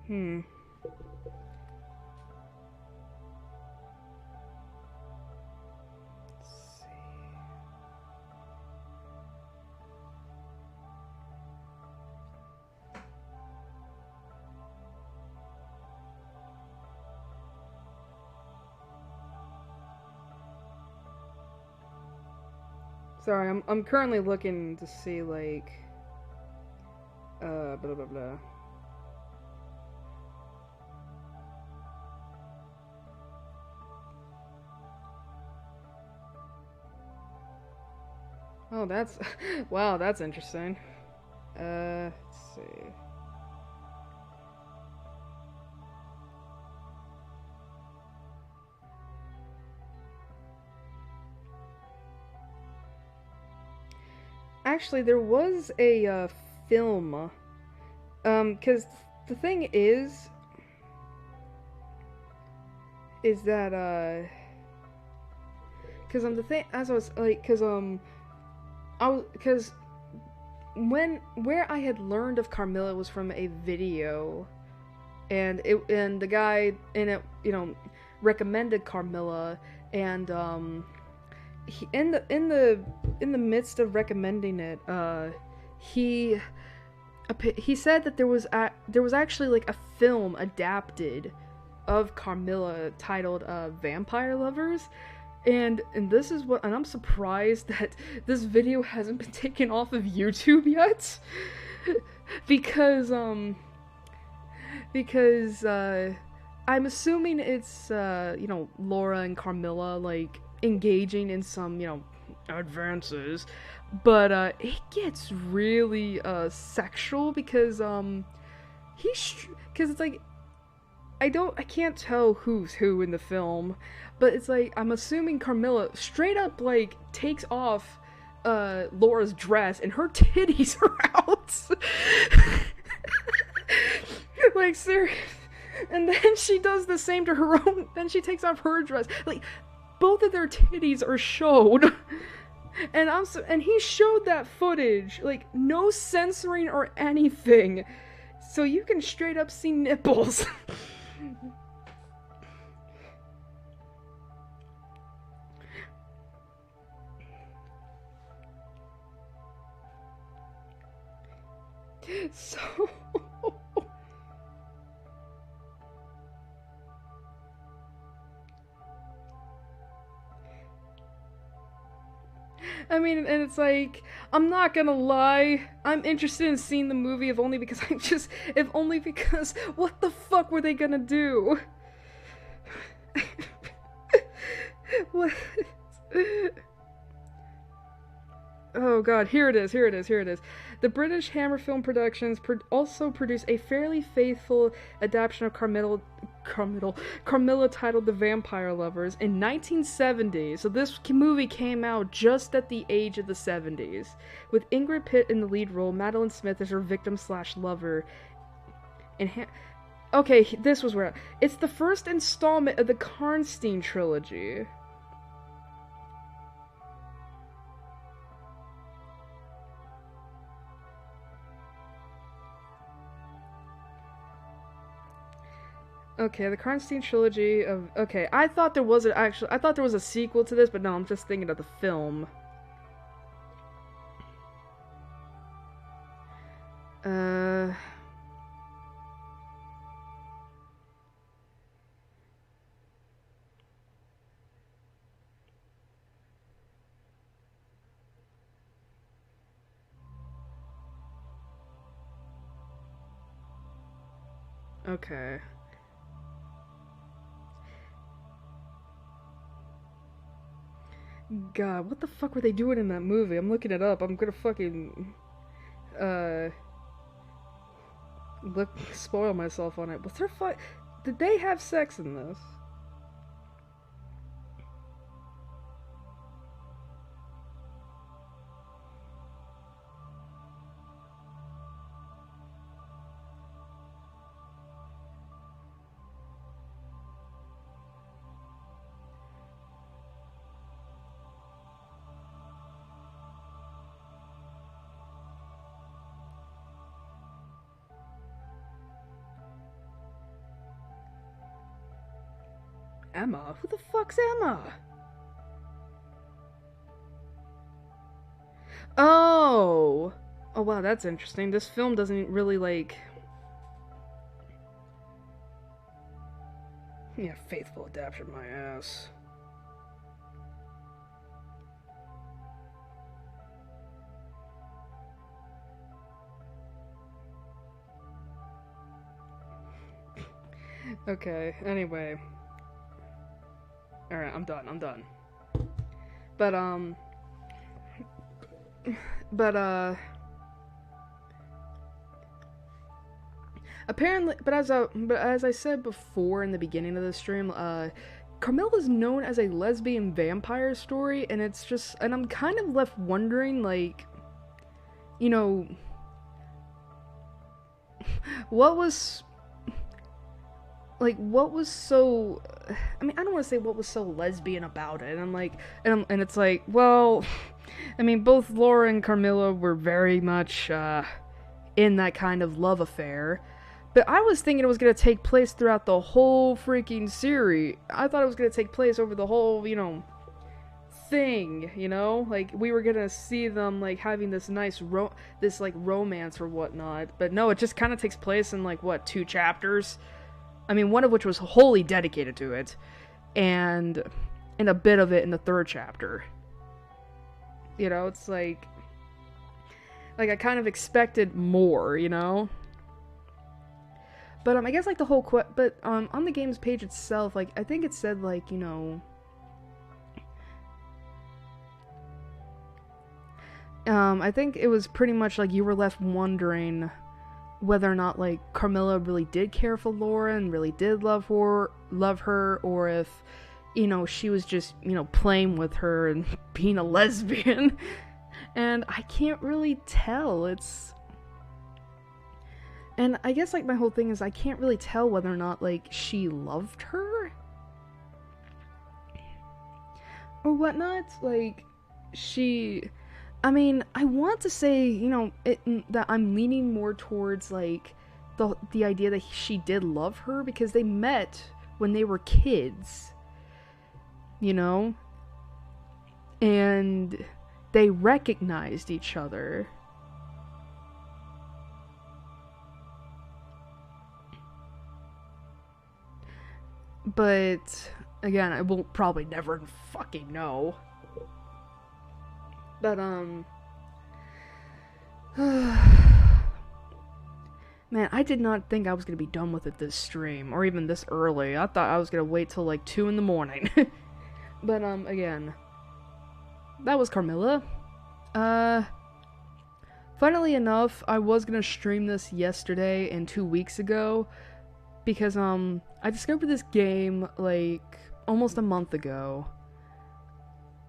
Hmm. Let's see. Sorry, I'm currently looking to see like blah blah blah. Oh, that's wow, that's interesting. Let's see. Actually, there was a film. Because the thing is that because the thing as I was like, because where I had learned of Carmilla was from a video, and the guy in it, recommended Carmilla, and he, in the midst of recommending it, he said that there was actually like a film adapted of Carmilla titled Vampire Lovers. And this is what, and I'm surprised that this video hasn't been taken off of YouTube yet, because I'm assuming it's Laura and Carmilla like engaging in some advances, but it gets really sexual because it's like I can't tell who's who in the film, but it's like I'm assuming Carmilla straight up like takes off Laura's dress and her titties are out. Like serious. And then she does the same to her own, then she takes off her dress. Like both of their titties are showed. And he showed that footage, like no censoring or anything. So you can straight up see nipples. So I mean, and it's like, I'm not gonna lie, I'm interested in seeing the movie if only because what the fuck were they gonna do? What? Oh god, here it is. The British Hammer Film Productions also produced a fairly faithful adaptation of Carmilla titled The Vampire Lovers in 1970. So this movie came out just at the age of the 70s, with Ingrid Pitt in the lead role, Madeline Smith as her victim/lover. Okay, this was where it's the first installment of the Karnstein trilogy. Okay, the Karnstein trilogy of... Okay, I thought there was I thought there was a sequel to this, but no, I'm just thinking of the film. Okay. God, what the fuck were they doing in that movie? I'm looking it up. I'm gonna fucking... spoil myself on it. Was there Did they have sex in this? Emma? Who the fuck's Emma? Oh! Oh wow, that's interesting. This film doesn't really, like... Yeah, faithful adaptation, my ass. Okay, anyway. Alright, I'm done. Apparently, but as I said before in the beginning of the stream, Carmilla is known as a lesbian vampire story, and it's just, and I'm kind of left wondering, like, you know, what was so, I mean, I don't want to say what was so lesbian about it, and I'm like, and it's like, well, I mean, both Laura and Carmilla were very much, in that kind of love affair, but I was thinking it was going to take place throughout the whole freaking series. I thought it was going to take place over the whole, you know, thing, you know? Like, we were going to see them, like, having this nice, like, romance or whatnot, but no, it just kind of takes place in, like, what, 2 chapters? I mean, one of which was wholly dedicated to it, and a bit of it in the 3rd chapter. You know, it's like I kind of expected more, you know? But, I guess, like, the whole on the game's page itself, like, I think it said, like, you know, I think it was pretty much, like, you were left wondering whether or not, like, Carmilla really did care for Laura and really did love her, or if, you know, she was just, you know, playing with her and being a lesbian. And I can't really tell. And I guess, like, my whole thing is I can't really tell whether or not, like, she loved her or whatnot. Like, I mean, I want to say, you know, that I'm leaning more towards, like, the idea that she did love her, because they met when they were kids, you know? And they recognized each other. But, again, I will probably never fucking know. But, man, I did not think I was gonna be done with it this stream, or even this early. I thought I was gonna wait till, like, 2 in the morning. But, again, that was Carmilla. Funnily enough, I was gonna stream this yesterday and 2 weeks ago, because, I discovered this game, like, almost a month ago.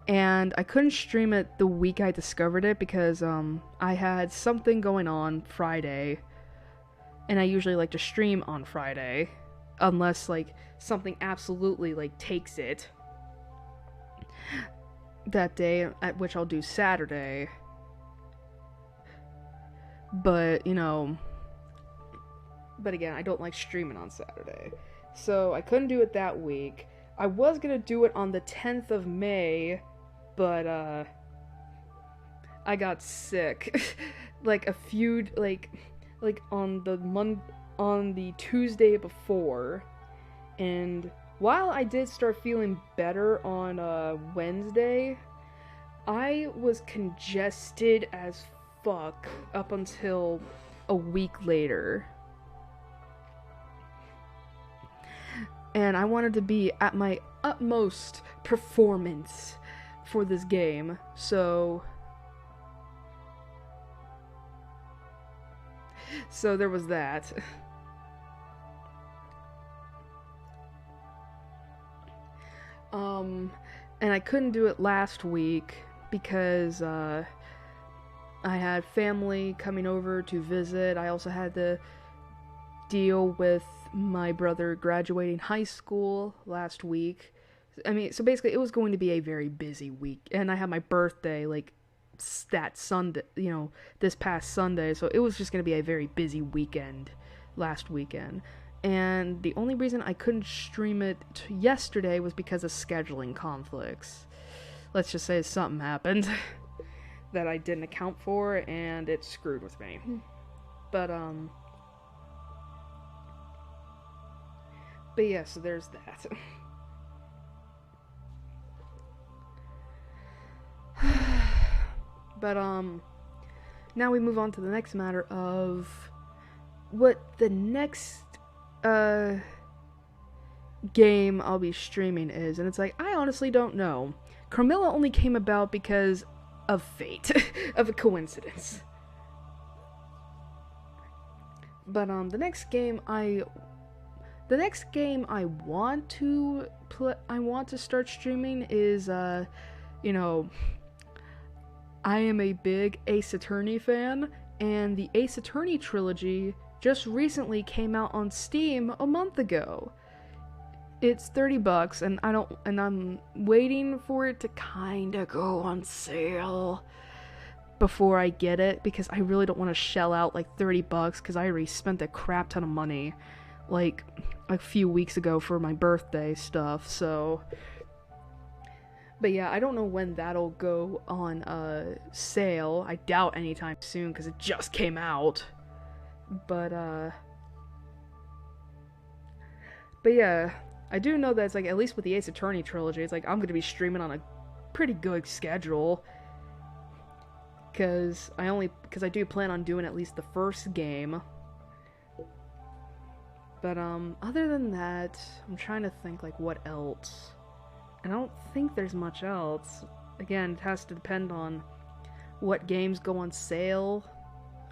And I couldn't stream it the week I discovered it because, I had something going on Friday. And I usually like to stream on Friday. Unless, like, something absolutely, like, takes it that day, at which I'll do Saturday. But, you know... But again, I don't like streaming on Saturday. So I couldn't do it that week. I was gonna do it on the 10th of May, but I got sick. like a few like on the Tuesday before. And while I did start feeling better on Wednesday, I was congested as fuck up until a week later. And I wanted to be at my utmost performance for this game, so there was that. And I couldn't do it last week because I had family coming over to visit. I also had to deal with my brother graduating high school last week. I mean, so basically it was going to be a very busy week, and I had my birthday like that Sunday, this past Sunday, so it was just going to be a very busy weekend last weekend. And the only reason I couldn't stream it yesterday was because of scheduling conflicts. Let's just say something happened that I didn't account for, and it screwed with me. But yeah, so there's that. But now we move on to the next matter of what the next game I'll be streaming is, and it's like, I honestly don't know. Carmilla only came about because of fate, of a coincidence. But the next game I want to start streaming is I am a big Ace Attorney fan, and the Ace Attorney trilogy just recently came out on Steam a month ago. It's $30, and I'm waiting for it to kinda go on sale before I get it, because I really don't want to shell out like $30 because I already spent a crap ton of money like a few weeks ago for my birthday stuff, so. But yeah, I don't know when that'll go on sale. I doubt anytime soon because it just came out. But yeah, I do know that it's like, at least with the Ace Attorney trilogy, it's like I'm gonna be streaming on a pretty good schedule. Because I do plan on doing at least the first game. But other than that, I'm trying to think like what else. And I don't think there's much else. Again, it has to depend on what games go on sale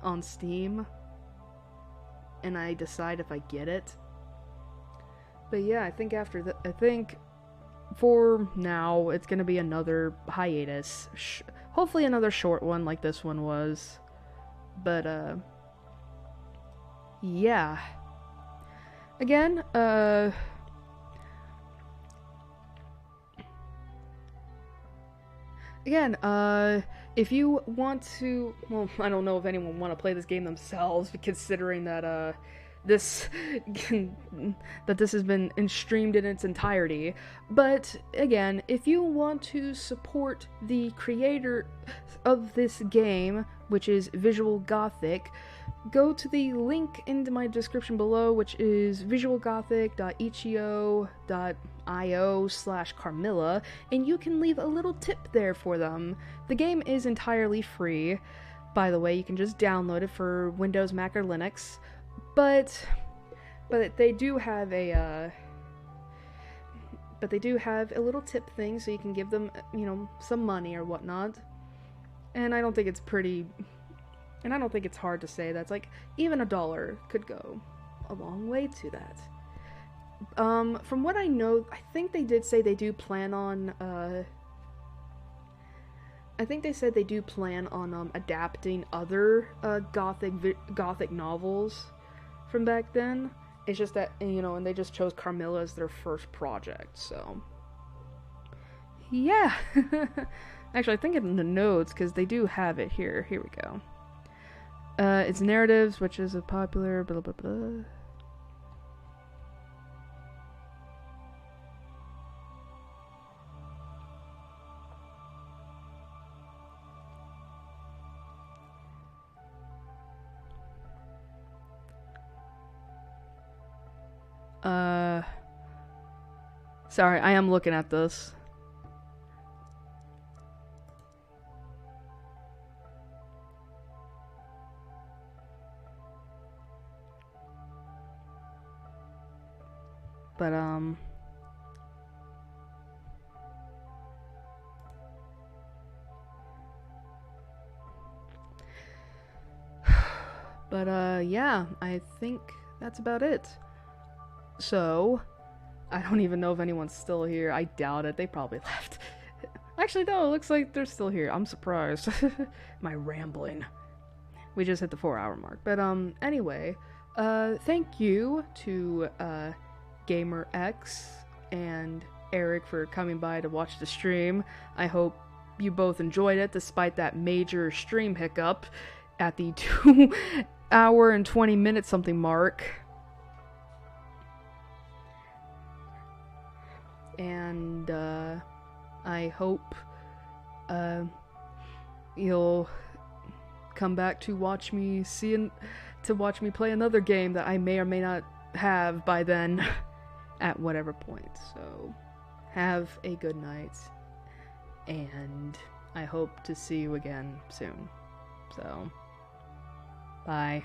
on Steam, and I decide if I get it. But yeah, I think for now, it's gonna be another hiatus. Hopefully another short one like this one was. But, yeah. Again, if you want to, well, I don't know if anyone want to play this game themselves, considering that, this has been streamed in its entirety. But again, if you want to support the creator of this game, which is Visual Gothic, go to the link in my description below, which is visualgothic.itch.io/Carmilla, and you can leave a little tip there for them. The game is entirely free, by the way. You can just download it for Windows, Mac, or Linux. But they do have a little tip thing, so you can give them, some money or whatnot. And I don't think it's hard to say that's like even $1 could go a long way to that. From what I know, I think they did say they do plan on adapting other gothic novels from back then. It's just that, and they just chose Carmilla as their first project, so. Yeah. Actually, I think in the notes, because they do have it here. Here we go. It's narratives, which is a popular blah blah blah. Sorry, I am looking at this. But, yeah, I think that's about it. So, I don't even know if anyone's still here. I doubt it. They probably left. Actually, no, it looks like they're still here. I'm surprised. My rambling. We just hit the 4-hour mark. But, anyway, thank you to, GamerX and Eric for coming by to watch the stream. I hope you both enjoyed it despite that major stream hiccup at the 2-hour and 20-minute something mark. And I hope you'll come back to watch me play another game that I may or may not have by then. At whatever point. So, have a good night, and I hope to see you again soon. So, bye.